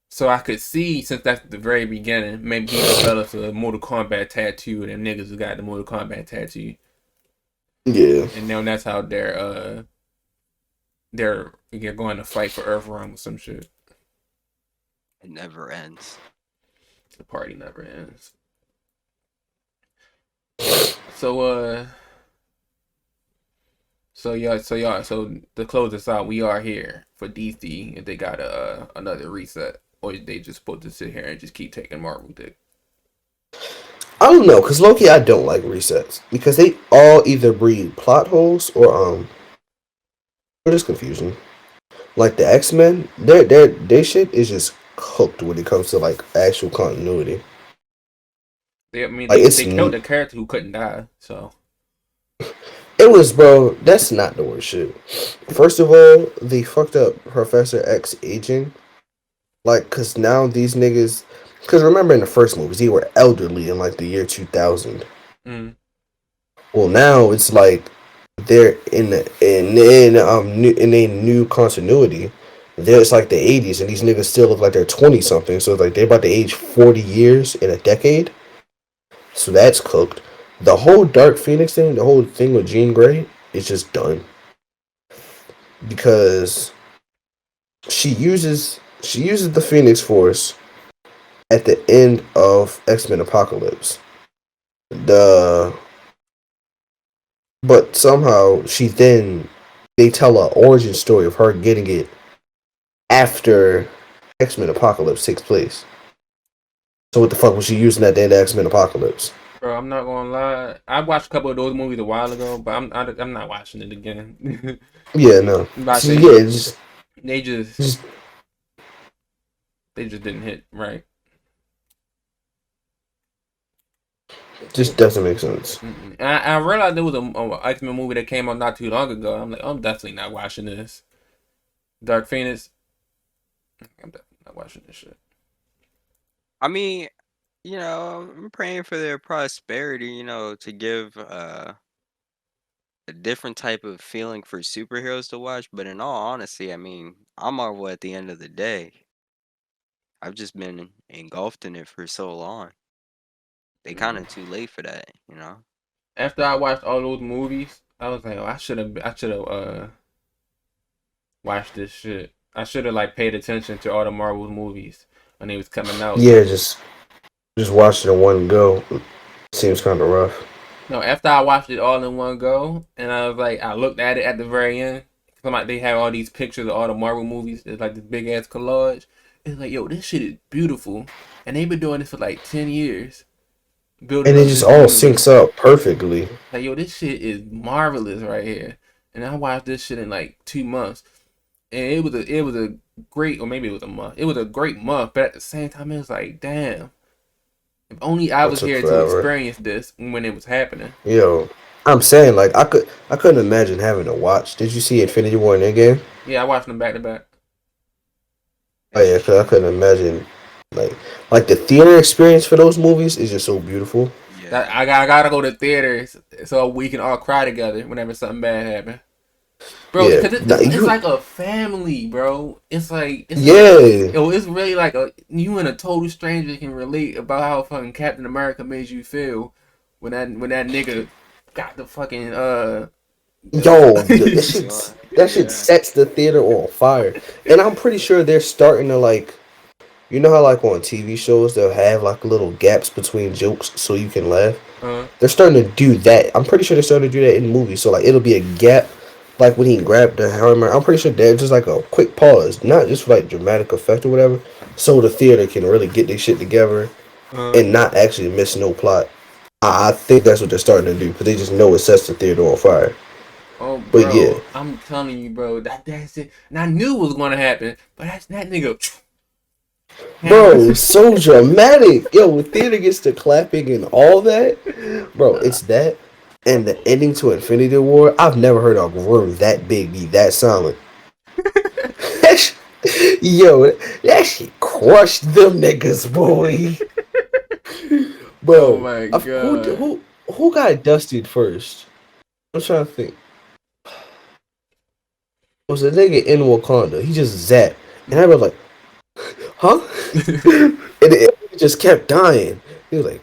So I could see, since that's the very beginning, maybe he develops a Mortal Kombat tattoo, and them niggas who got the Mortal Kombat tattoo. Yeah. And now that's how they're going to fight for Earthrealm or some shit. It never ends. The party never ends. So to close this out, we are here for DC if they got another reset, or they just supposed to sit here and just keep taking Marvel dick. I don't know, cause Loki, I don't like resets because they all either breed plot holes or just confusion. Like the X-Men, their shit is just cooked when it comes to like actual continuity. They It's killed a character who couldn't die, so It was, bro. That's not the worst shit. First of all, they fucked up Professor X aging. Like, cause now these niggas, cause remember in the first movies, they were elderly in like the year 2000. Well, now it's like they're in a new continuity. There's like the 80s, and these niggas still look like they're 20 something. So it's like they're about to age 40 years in a decade. So that's cooked. The whole Dark Phoenix thing, the whole thing with Jean Grey, is just done because she uses the Phoenix Force at the end of X-Men Apocalypse. But somehow they tell an origin story of her getting it after X-Men Apocalypse takes place. So what the fuck was she using at the end of X-Men Apocalypse? Bro, I'm not gonna lie. I watched a couple of those movies a while ago, but I'm not watching it again. Yeah, no. So, they just didn't hit right. Just doesn't make sense. I realized there was a X-Men movie that came out not too long ago. I'm like, I'm definitely not watching this. Dark Phoenix. I'm definitely not watching this shit. I mean, I'm praying for their prosperity, to give a different type of feeling for superheroes to watch. But in all honesty, I mean, I'm Marvel at the end of the day. I've just been engulfed in it for so long. They kind of too late for that, After I watched all those movies, I was like, oh, I should have watched this shit. I should have like paid attention to all the Marvel movies when they was coming out. Yeah, just watch it in one go. Seems kind of rough. No, after I watched it all in one go, and I was like, I looked at it at the very end. They have all these pictures of all the Marvel movies. It's like this big ass collage. It's like, yo, this shit is beautiful, and they've been doing this for like 10 years. And it just all syncs up perfectly. Like, yo, this shit is marvelous right here. And I watched this shit in like 2 months, and it was a great, or maybe it was a month. It was a great month, but at the same time, it was like, damn. If only I was here to experience this when it was happening. Yo, I'm saying, like, I couldn't imagine having to watch. Did you see Infinity War and Endgame? Yeah, I watched them back to back. Oh yeah, because I couldn't imagine, like the theater experience for those movies is just so beautiful. Yeah. I gotta go to theaters so we can all cry together whenever something bad happens. Bro, because it's like a family, bro. It's really like you and a total stranger can relate about how fucking Captain America made you feel when that nigga got the fucking that shit sets the theater on fire. And I'm pretty sure they're starting to like, you know how like on TV shows they'll have like little gaps between jokes so you can laugh. They're starting to do that. I'm pretty sure they're starting to do that in movies. So like it'll be a gap. Like when he grabbed the hammer, I'm pretty sure there's just like a quick pause, not just for like dramatic effect or whatever, so the theater can really get their shit together and not actually miss no plot. I think that's what they're starting to do because they just know it sets the theater on fire. Oh, bro, but yeah, I'm telling you, bro, that's it. And I knew it was going to happen, but that's that nigga. Bro, so dramatic. Yo, the theater gets to clapping and all that. Bro, it's that. And the ending to Infinity War, I've never heard a room that big be that silent. Yo, that shit crushed them niggas, boy. Oh Bro, my who god. who got dusted first? I'm trying to think. It was a nigga in Wakanda. He just zapped, and I was like, "Huh?" And it just kept dying. He was like,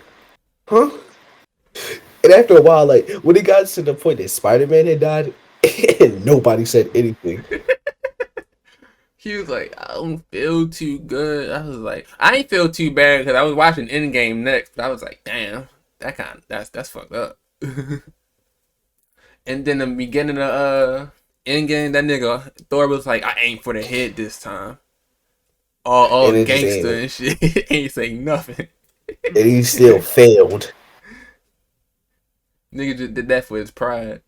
"Huh?" And after a while, like when it got to the point that Spider Man had died, and nobody said anything. He was like, I don't feel too good. I was like, I ain't feel too bad because I was watching Endgame next, but I was like, damn, that's fucked up. And then the beginning of Endgame, that nigga Thor was like, I ain't for the head this time. All And it just gangster ain't. and shit. Ain't say nothing. And he still failed. Nigga just did that for his pride.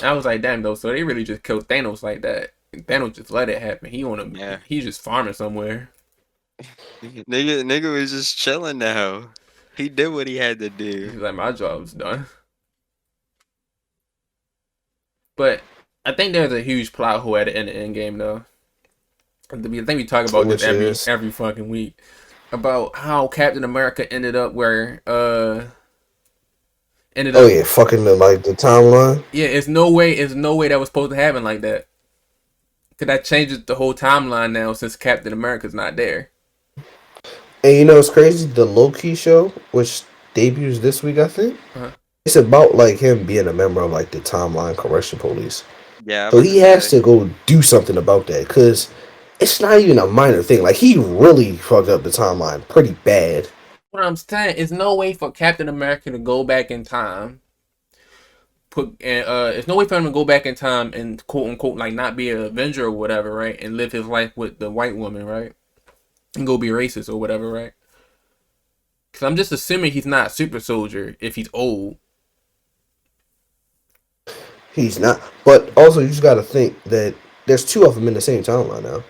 I was like, damn though, so they really just killed Thanos like that. Thanos just let it happen. Yeah. He's just farming somewhere. Nigga was just chilling now. He did what he had to do. He's like, my job's done. But I think there's a huge plot hole at the end of Endgame though. I think we talk about this Which is every fucking week about how Captain America ended up where ended oh up. yeah, fucking the timeline. Yeah, it's no way that was supposed to happen like that. Cause that changes the whole timeline now since Captain America's not there. And you know it's crazy? The Loki show, which debuts this week, I think. Uh-huh. It's about like him being a member of like the timeline correction police. Yeah, I'm So about to he has say. to go do something about that because it's not even a minor thing. Like he really fucked up the timeline pretty bad. What I'm saying is no way for Captain America to go back in time. It's no way for him to go back in time and quote unquote like not be an Avenger or whatever, right? And live his life with the white woman, right? And go be racist or whatever, right? Because I'm just assuming he's not a super soldier if he's old. He's not. But also, you just got to think that there's two of them in the same timeline now.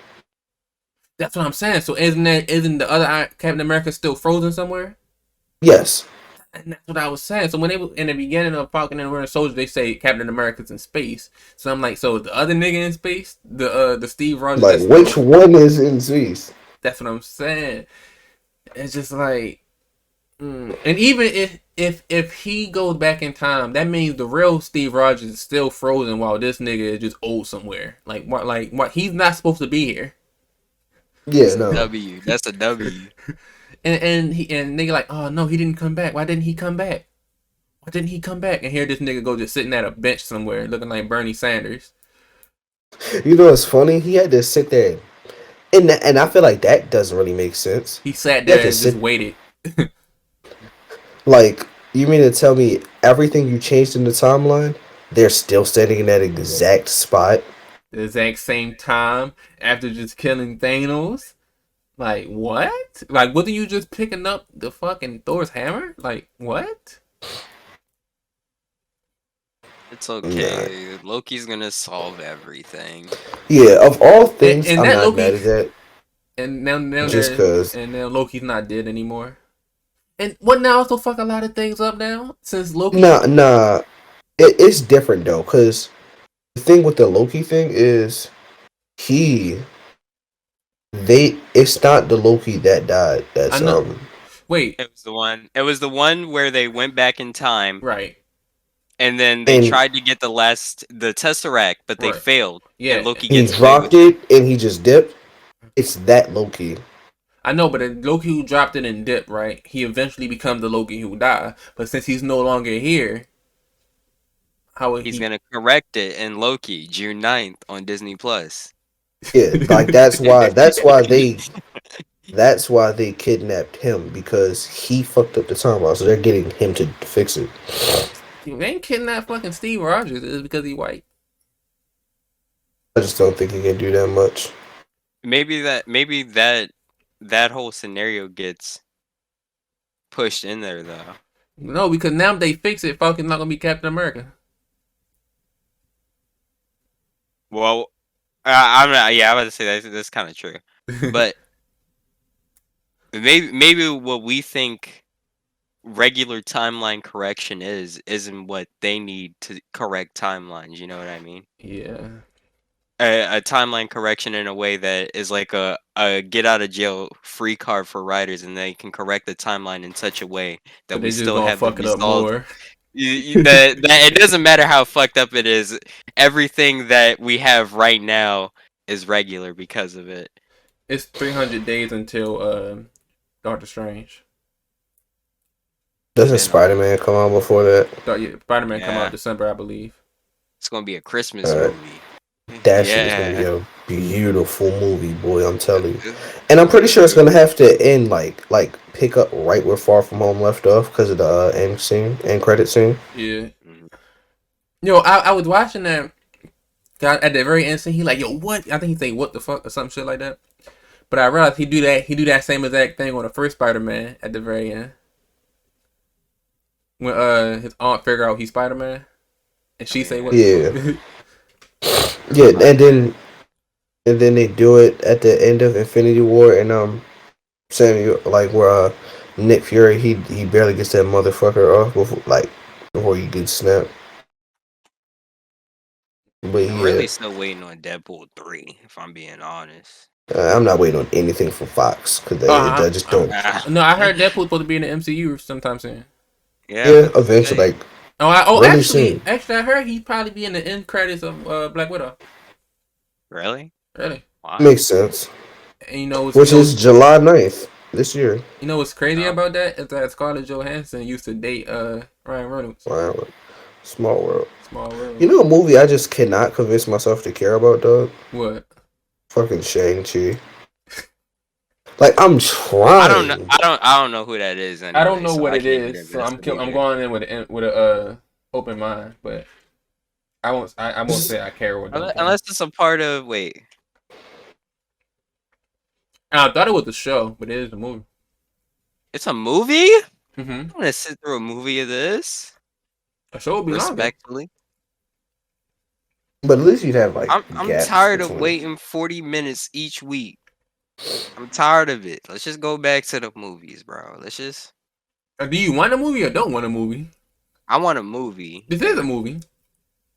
That's what I'm saying. So isn't the other Captain America still frozen somewhere? Yes. And that's what I was saying. So when they were in the beginning of Falcon and Winter Soldier, they say Captain America's in space. So I'm like, so is the other nigga in space? The Steve Rogers Like, that's which still. one is in space? That's what I'm saying. It's just like, and even if he goes back in time, that means the real Steve Rogers is still frozen while this nigga is just old somewhere. Like what? He's not supposed to be here. Yeah, That's a no. W. That's a W. And nigga like, oh no, he didn't come back. Why didn't he come back? Why didn't he come back? And here this nigga go just sitting at a bench somewhere looking like Bernie Sanders. You know what's funny? He had to sit there, and I feel like that doesn't really make sense. He sat He had there to and just sit. waited. Like, you mean to tell me everything you changed in the timeline, they're still standing in that exact spot? The exact same time after just killing Thanos. Like what? Like wasn't you just picking up the fucking Thor's hammer? Like what? It's Nah. okay. Loki's gonna solve everything. Yeah, of all And, things, and I'm that not mad Loki at that. and now Just they're cause, and now Loki's not dead anymore. And what now also fuck a lot of things up now since Loki. nah, it's different though. Cause the thing with the Loki thing is he, it's not the Loki that died. I That's know. Wait, It was the one. It was the one where they went back in time, right, and then they and tried to get the Tesseract, but they right, failed, and yeah. Loki he gets away with dropped it. it and he just dipped. It's that Loki. I know, but the Loki who dropped it and dipped, right? He eventually becomes the Loki who died. But since he's no longer here, how would He's he? gonna correct it in Loki, June 9th on Disney Plus. Yeah, like that's why they kidnapped him because he fucked up the timeline. So they're getting him to fix it. You ain't kidnapped fucking Steve Rogers is because he white. I just don't think he can do that much. Maybe that whole scenario gets pushed in there though. No, because now they fix it, Falcon's not gonna be Captain America. Well, I'm not. Yeah, I'm about to say that's kind of true, but maybe what we think regular timeline correction isn't what they need to correct timelines. You know what I mean? Yeah. a timeline correction in a way that is like a get out of jail free card for writers, and they can correct the timeline in such a way that But we they just still gonna have the fuck it up result. more. That it doesn't matter how fucked up it is. Everything that we have right now is regular because of it. It's 300 days until Doctor Strange. Doesn't Been Spider-Man come out before that? Spider-Man come Yeah. out December, I believe. It's gonna be a Christmas Alright. movie. That shit is gonna be Yeah. a beautiful movie, boy. I'm telling you. And I'm pretty sure it's gonna have to end like pick up right where Far From Home left off because of the end credit scene. Yeah. Mhm. Yo, I was watching that guy at the very end. He like, yo, what? I think he say, what the fuck or some shit like that. But I realized he do that same exact thing on the first Spider-Man at the very end. When his aunt figure out he's Spider-Man, and she say what? Yeah. The fuck? Yeah, and then they do it at the end of Infinity War, and Samuel, like where Nick Fury, he barely gets that motherfucker off before he gets snapped. But I'm yeah, really still waiting on Deadpool 3, if I'm being honest. I'm not waiting on anything from Fox because they just don't. No, I heard Deadpool's supposed to be in the MCU sometime soon. Yeah, eventually, like really soon. Actually, I heard he'd probably be in the end credits of Black Widow. Really? Really? Wow. Makes sense. And you know, Which is July 9th this year. You know what's crazy Oh. about that is that Scarlett Johansson used to date Ryan Reynolds. Wow, small world. Small world. You know a movie I just cannot convince myself to care about, dog? What? Fucking Shang-Chi. Like I'm trying. I don't know. I don't know who that is. Anyway, I don't know so what I it can't even is, so I'm investigate it. going in with a open mind, but I won't say I care what. Unless it's a part of wait. I thought it was a show, but it is a movie. It's a movie? Mm-hmm. I'm gonna sit through a movie of this. A show would be longer. Respectfully. But at least you'd have like. I'm gaps tired of between. waiting 40 minutes each week. I'm tired of it. Let's just go back to the movies, bro. Let's just. Do you want a movie or don't want a movie? I want a movie. This is a movie.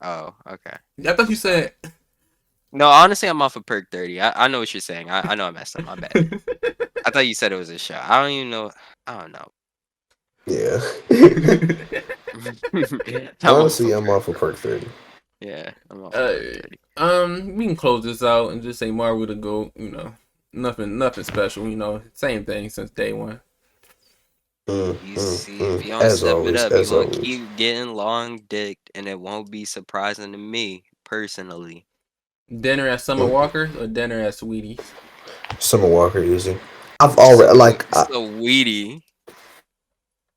Oh, okay. I thought you said. No, honestly, I'm off of Perk 30. I know what you're saying. I know I messed up. My bad. I thought you said it was a show. I don't even know. I don't know. Yeah. I'm Honestly, I'm off of Perk 30. Yeah, I'm off of Perk 30. We can close this out and just say Marvel to go. You know, nothing special. You know, same thing since day one. You see, if you don't As step always, it up, you're as gonna always. keep getting long dicked, and it won't be surprising to me personally. Dinner at Summer Walker's or dinner at Sweetie's? Summer Walker easy. I've already So weedy.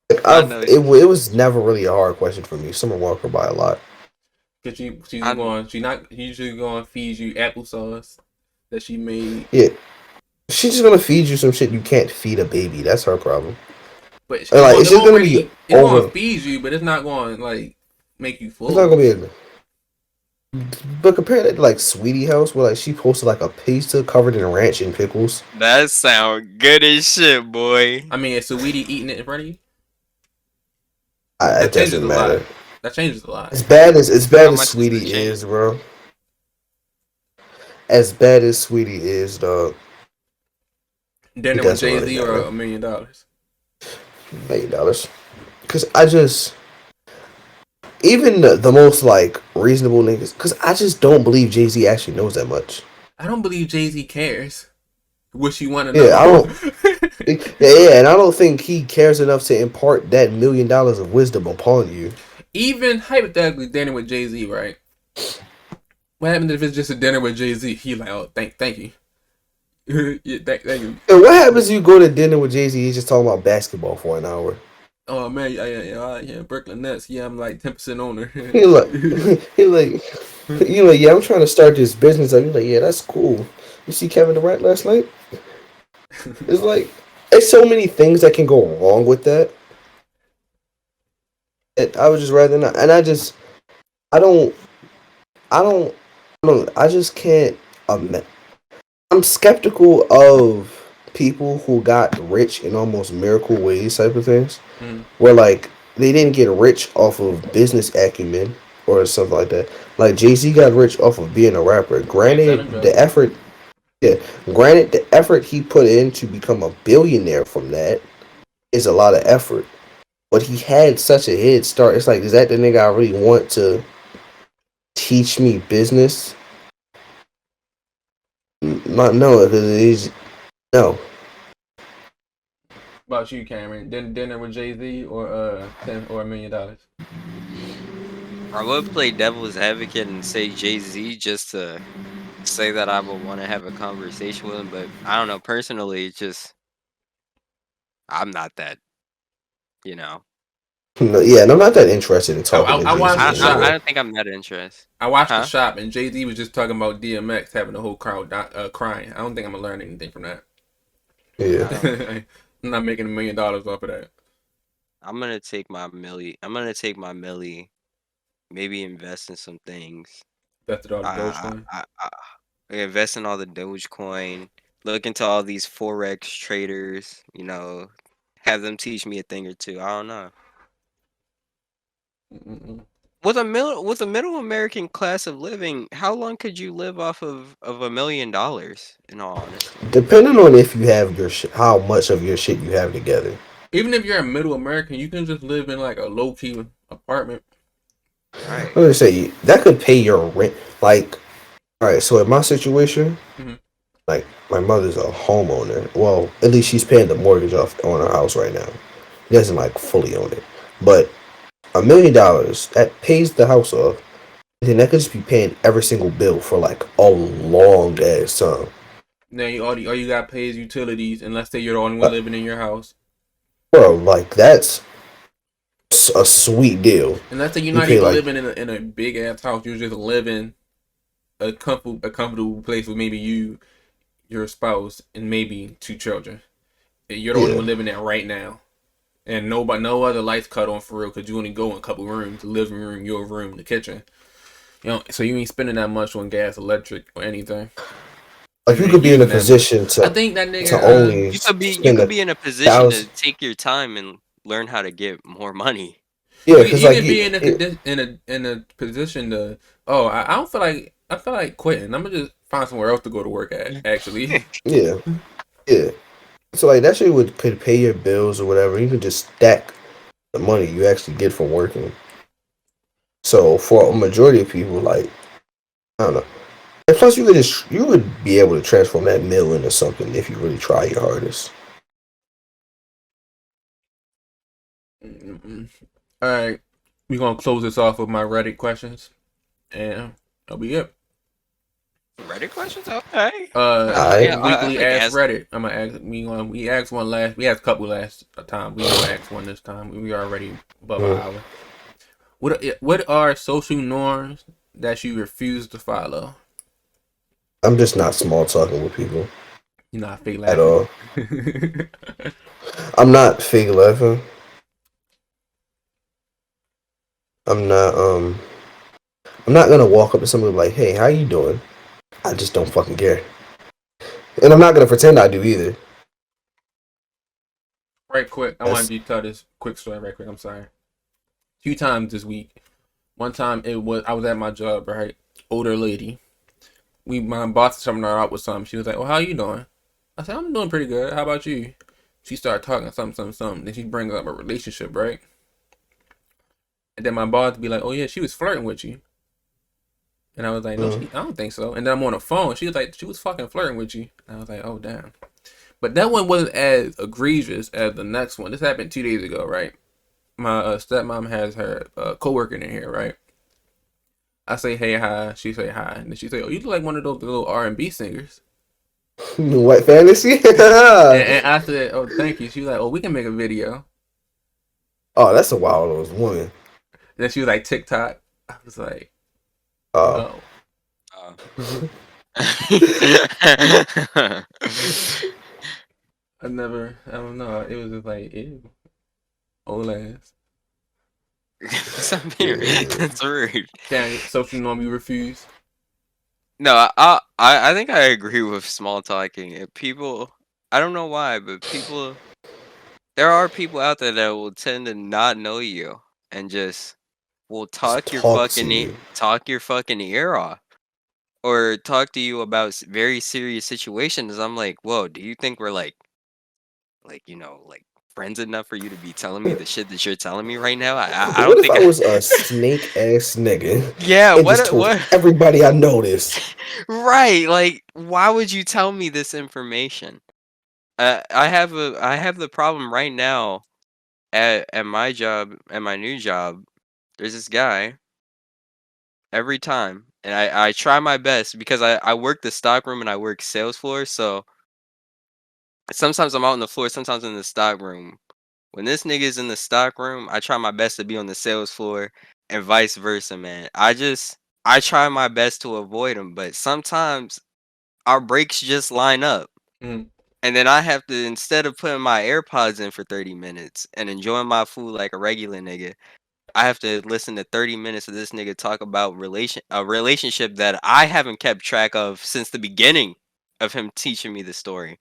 it was never really a hard question for me. Summer Walker by a lot. Cause she's usually going to feed you applesauce that she made. Yeah, she's just gonna feed you some shit you can't feed a baby. That's her problem. But it's just gonna be going to feed you, but it's not going to like make you full. It's not gonna be. But compare that to like Sweetie House, where like she posted like a pizza covered in ranch and pickles. That sound good as shit, boy. I mean, is Sweetie eating it in front of you? It doesn't matter. That changes a lot. As bad as How much Sweetie does it change? is, bro. As bad as Sweetie is, dog. Dinner with Jay-Z or $1 million? $1 million. Because I just, even the most like reasonable niggas, because I just don't believe Jay-Z actually knows that much. I don't believe Jay-Z cares. What you want to know? Yeah, I don't. Yeah, and I don't think he cares enough to impart that $1 million of wisdom upon you. Even hypothetically, dinner with Jay-Z, right? What happens if it's just a dinner with Jay-Z? He like, oh, thank you. Yeah, thank you. And what happens if you go to dinner with Jay-Z? He's just talking about basketball for an hour. Oh man, yeah, Brooklyn Nets. Yeah, I'm like 10% owner. He like, yeah, I'm trying to start this business. I'm like, yeah, that's cool. You see Kevin Durant last night? It's like, there's so many things that can go wrong with that. I would just rather not. And I just can't. I'm skeptical of people who got rich in almost miracle ways type of things. Where like they didn't get rich off of business acumen. or something like that. Like Jay-Z got rich off of being a rapper. Selling Granted, the drugs. effort, yeah, granted the effort he put in to become a billionaire from that is a lot of effort. But he had such a head start. It's like, is that the nigga I really want to teach me business? Not no, because he's no. About you, Cameron? Dinner with Jay-Z or $1 million? I would play devil's advocate and say Jay-Z just to say that I would want to have a conversation with him, but I don't know. Personally, it's just I'm not that, you know. No, yeah, and I'm not that interested in talking to I Jay Z watched the I shop. anyway. don't think I'm that interested. I watched the Huh? shop, and Jay Z was just talking about DMX having the whole crowd crying. I don't think I'm gonna learn anything from that. Yeah, Oh, I'm not making $1 million off of that. I'm gonna take my milli. I'm gonna take my milli. Maybe invest in some things. That's all the I, Dogecoin. invest in all the Dogecoin. Look into all these forex traders. Have them teach me a thing or two. I don't know. Mm-mm. With a middle American class of living, how long could you live off of $1 million? In all honesty, depending on if you have your how much of your shit you have together. Even if you're a middle American, you can just live in like a low key apartment. I'm right? gonna say that could pay your rent. Like, all right, so in my situation, Mhm. like my mother's a homeowner. Well, at least she's paying the mortgage off on her house right now. She doesn't like fully own it, but $1 million that pays the house off. And then that could just be paying every single bill for like a long ass time. Now all you got to pay is utilities, and let's say you're the only one Uh, living in your house. bro, like that's a sweet deal. And let's say you're You not pay even like living in a big ass house. You're just living a comfortable place with maybe you, your spouse, and maybe two children. And you're the only yeah, one living there right now. And no other lights cut on for real because you only go in a couple rooms: the living room, your room, the kitchen. So you ain't spending that much on gas, electric, or anything. like You you ain't could be in a using that much. position I think that to nigga. only You spend could a be in a position to thousand. take your time and learn how to get more money. Yeah, You because you like can be in a position to. Oh, I don't feel like I feel like quitting. I'm gonna just find somewhere else to go to work at. Actually, yeah, yeah. So like that shit would could pay your bills or whatever. You could just stack the money you actually get from working. So for a majority of people, like I don't know. And plus, you would be able to transform that mill into something if you really try your hardest. all right. We gonna close this off with my Reddit questions, and that'll be it. Reddit questions, okay. Alright. Yeah, Weekly I ask guess. Reddit. I'm gonna ask. We asked one last. We asked a couple last time. We gonna ask one this time. We already above an Mm. hour. What are social norms that you refuse to follow? I'm just not small talking with people You're not fake at laughing. all. I'm not fake laughing. I'm not I'm not gonna walk up to somebody like, hey, how you doing? I just don't fucking care. And I'm not gonna pretend I do either. Right quick, I That's wanted you to tell this quick story right quick. I'm sorry. Two times this week. One time I was at my job, right? Older lady. My boss was coming her out with something. She was like, "Well, how you doing?" I said, "I'm doing pretty good. How about you?" She started talking something. Then she brings up a relationship, right? And then my boss would be like, "Oh yeah, she was flirting with you." And I was like, "No, mm. I don't think so." And then I'm on the phone. She was like, "She was fucking flirting with you." And I was like, "Oh damn." But that one wasn't as egregious as the next one. This happened 2 days ago, right? My stepmom has her coworker in here, right? I say hey hi, she say hi, and then she say, "Oh, you look like one of those little R&B singers." White fantasy? And I said, "Oh, thank you." She was like, "Oh, we can make a video." Oh, that's a wild ass woman. Then she was like, "TikTok." I was like, Uh "Oh." Uh, I don't know. It was just like, ew, old ass. Stop being that's rude. Social norm you refuse. No, I think I agree with small talking. People, I don't know why, but there are people out there that will tend to not know you and just will Just talk to you. talk your fucking ear off, or talk to you about very serious situations. I'm like, whoa, do you think we're like friends enough for you to be telling me the shit that you're telling me right now? I What don't if think I was a snake ass nigga yeah, and just told what everybody I know this? right, like why would you tell me this information? I have the problem right now at my job, at my new job. There's this guy every time, and I try my best because I work the stock room and I work sales floor, so sometimes I'm out on the floor, sometimes in the stock room. When this nigga's in the stock room, I try my best to be on the sales floor and vice versa, man. I try my best to avoid him, but sometimes our breaks just line up. Mm. And then I have to, instead of putting my AirPods in for 30 minutes and enjoying my food like a regular nigga, I have to listen to 30 minutes of this nigga talk about a relationship that I haven't kept track of since the beginning of him teaching me the story,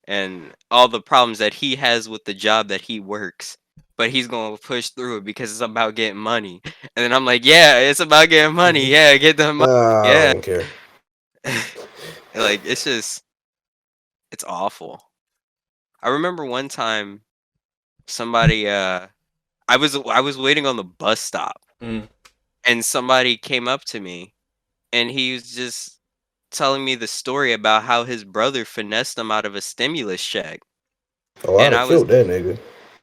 and all the problems that he has with the job that he works. But he's gonna push through it because it's about getting money. And then I'm like, yeah, it's about getting money. Yeah, get the money. I Yeah. don't care. Like it's awful. I remember one time somebody I was waiting on the bus stop, Mm. and somebody came up to me, and he was just telling me the story about how his brother finessed him out of a stimulus check. Oh, I'd And have killed that nigga.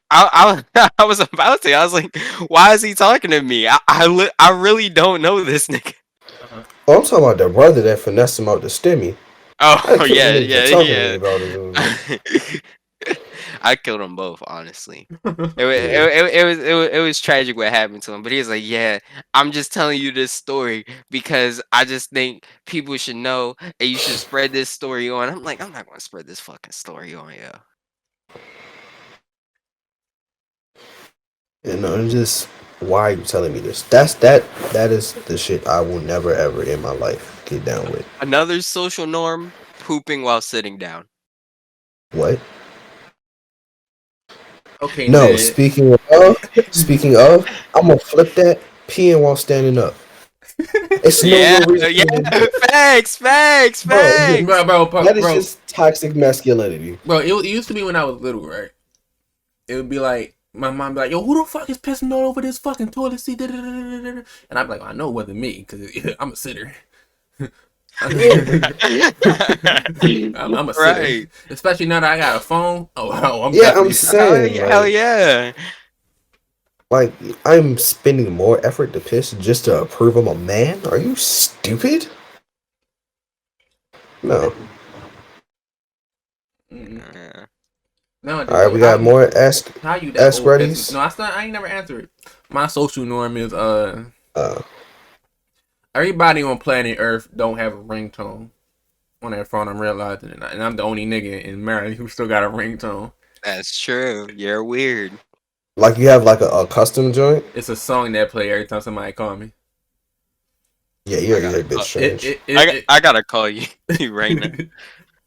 I was about to. I was like, why is he talking to me? I really don't know this nigga. Uh-huh. Oh, I'm talking about the brother that finessed him out the stimmy. I'd Oh kill the yeah, nigga for talking to me about it. I killed them both, honestly. Yeah. It was tragic what happened to him, but he was like, "Yeah, I'm just telling you this story because I just think people should know and you should spread this story on." I'm like, I'm not gonna spread this fucking story on, yo. You know, and just why are you telling me this? That is the shit I will never ever in my life get down with. Another social norm: pooping while sitting down. What? Okay, No, Ned. speaking of, I'm gonna flip that peeing while standing up. It's no Yeah, real reason yeah, for me to do it. Bro, bro, that is bro, just toxic masculinity. bro. It used to be when I was little, right? It would be like my mom be like, "Yo, who the fuck is pissing all over this fucking toilet seat?" And I'd be like, "I know it wasn't me, because I'm a sitter." I'm a sitter, right. especially now that I got a phone. Oh, I'm Yeah, I'm definitely. saying Hell like yeah. like I'm spending more effort to piss just to prove I'm a man. Are you stupid? No. Mm-mm. Yeah. All Nowadays, right, we got more how you that ask old pissing? buddies. No, I ain't never answered it. My social norm is Uh, everybody on planet Earth don't have a ringtone on their phone. I'm realizing it, and I'm the only nigga in Maryland who still got a ringtone. That's true. You're weird. like you have like a custom joint. It's a song that play every time somebody call me. Yeah, you're I a gotta bit call. strange. I gotta call you right now.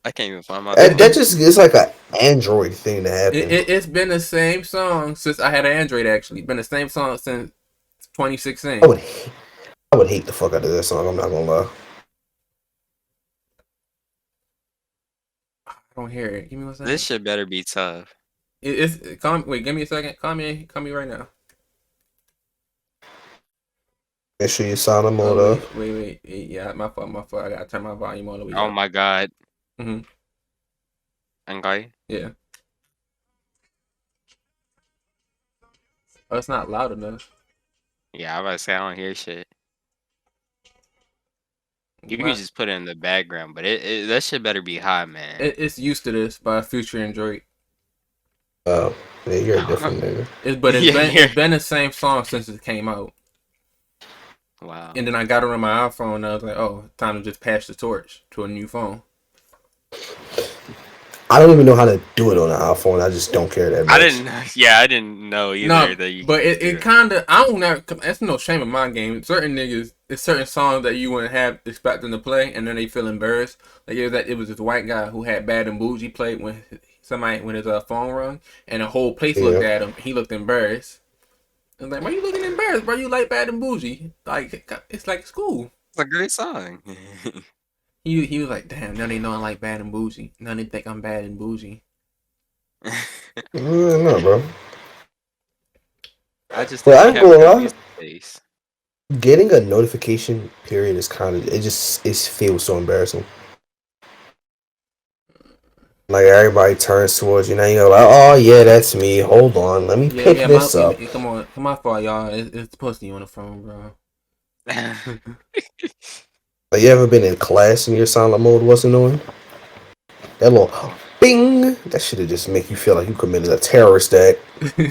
I can't even find my That phone. just is like an Android thing to happen. It's been the same song since I had an Android. Actually, been the same song since I 2016. would I would hate the fuck out of this song. I'm not gonna lie. I don't hear it. Give me one This second. shit better be tough. Wait, give me a second. Call me right now. Make sure you sign them Oh mode up. wait. Yeah, my fault. I gotta turn my volume all the way Oh up. my god. Mhm. Okay. Yeah. Oh, it's not loud enough. Yeah, I was about to say I don't hear shit. You can Why? just put it in the background, but that shit better be high, man. It's used to this by Future and Drake. Oh, yeah, you're a different nigga. Yeah, yeah. It's been the same song since it came out. Wow. And then I got it on my iPhone and I was like, oh, time to just pass the torch to a new phone. I don't even know how to do it on an iPhone. I just don't care that much. I didn't know either No, that you but could do it kind of, I don't know, it's no shame in my game. Certain niggas, it's certain songs that you wouldn't have expect them to play and then they feel embarrassed. Like it was this white guy who had Bad and Bougie played when his phone rung and the whole place looked Yeah. at him. He looked embarrassed. And like, why you looking embarrassed, bro? You like Bad and Bougie? Like, it's like school. It's a great song. He was like, damn, now they know I like Bad and Bougie. Now they think I'm bad and bougie. No, bro. I just Well, think I you ain't have a gonna good lie. music taste. Getting a notification period is kind of it feels so embarrassing. Like everybody turns towards you now. You're like, oh yeah, that's me. Hold on, let me pick Yeah, this up. come on, fault, y'all. It's pussy on the phone, bro. Like, you ever been in class and your silent mode wasn't on? That little bing, that should have just make you feel like you committed a terrorist act.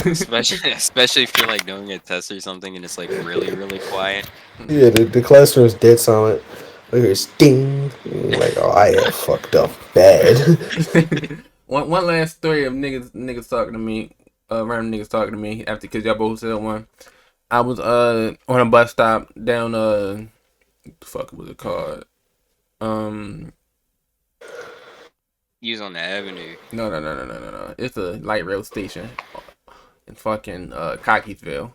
Especially if you're like doing a test or something and it's like really, really quiet. Yeah, the classroom's dead silent. Like it's ding. And you're like, oh, I have fucked up bad. one last story of niggas talking to me, random niggas talking to me after, cause y'all both said one. I was on a bus stop down what the fuck was it called? Use on the avenue. No. It's a light rail station in fucking Cockeysville.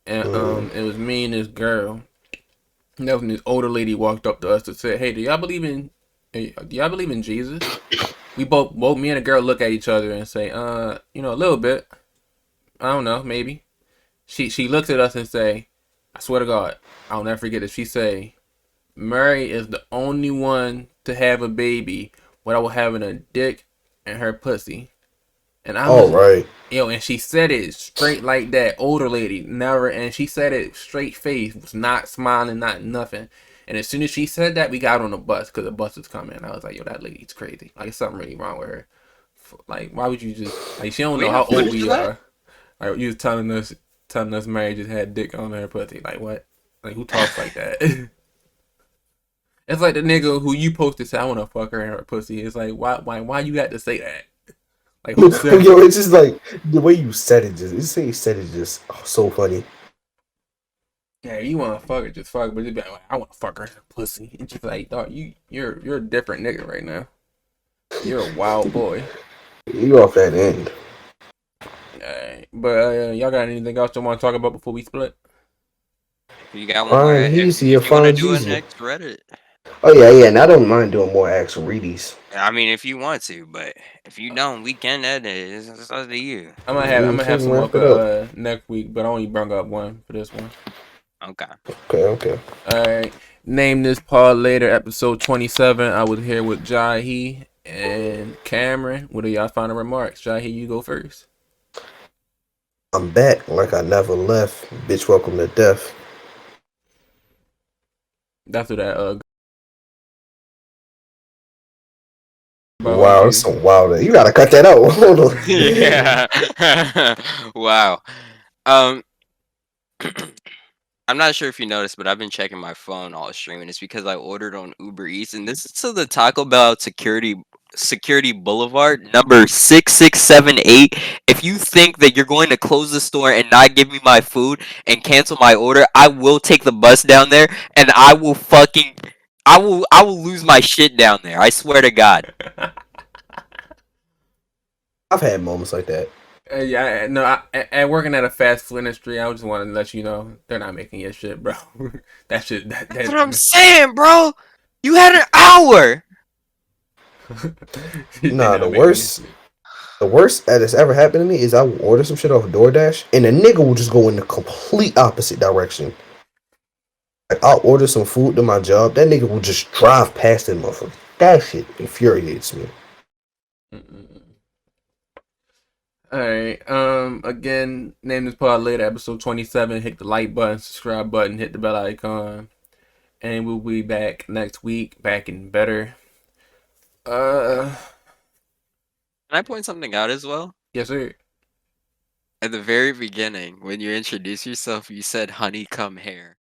And it was me and this girl. And that was when this older lady walked up to us and said, "Hey, do y'all believe in Jesus?" We both me and the girl look at each other and say, a little bit. I don't know, maybe." She looks at us and say, "I swear to God, I'll never forget it." She say, "Mary is the only one to have a baby without having a dick in her pussy." And I All was, right. and she said it straight like that, older lady, never, and she said it straight face, was not smiling, not nothing. And as soon as she said that, we got on the bus because the bus was coming. I was like, yo, that lady's crazy. Like, something really wrong with her. Like, why would you just, like, she don't We know how have old footage we of that? are. Like, you was telling us Mary just had dick on her pussy. Like, what? Like, who talks like that? It's like the nigga who you posted say, I want to fuck her in her pussy. It's like, why you had to say that? Like, who said Yo, it? it's just like the way you said it. You said it just so funny. Yeah, you want to fuck her, just fuck her. But just be like, I want to fuck her in her pussy. And just like, dog, you're a different nigga right now. You're a wild boy. You off that end. Alright. But y'all got anything else you want to talk about before we split? You got one more? Fine, easy. If you want to Fine, do a easy. next Reddit, Oh yeah. And I don't mind doing more actual readies. I mean, if you want to, but if you don't, we can edit it. It's up to you. I'm We gonna have can some more wrap it up. next week, but I only brought up one for this one. Okay. Okay. Alright. Name this part later, episode 27. I was here with Jahi and Cameron. What are y'all final remarks? Jahi, you go first. I'm back like I never left. Bitch, welcome to death. That's what that Wow, that's you. so wild. You gotta cut that out. Hold on. Yeah. Wow. Um, I'm not sure if you noticed, but I've been checking my phone all streaming. It's because I ordered on Uber Eats, and this is to the Taco Bell Security Boulevard, number 6678. If you think that you're going to close the store and not give me my food and cancel my order, I will take the bus down there and I will lose my shit down there. I swear to God. I've had moments like that. Yeah, no, at working at a fast food industry, I just want to let you know they're not making your shit, bro. That shit, That's what I'm saying, bro. You had an hour. Nah, the worst that has ever happened to me is I will order some shit off DoorDash and the nigga will just go in the complete opposite direction. Like I'll order some food to my job, that nigga will just drive past that motherfucker. That shit infuriates me. Alright, again, name this part later, episode 27. Hit the like button, subscribe button, hit the bell icon, and we'll be back next week, back and better. Can I point something out as well? Yes, sir. At the very beginning, when you introduced yourself, you said honeycomb hair.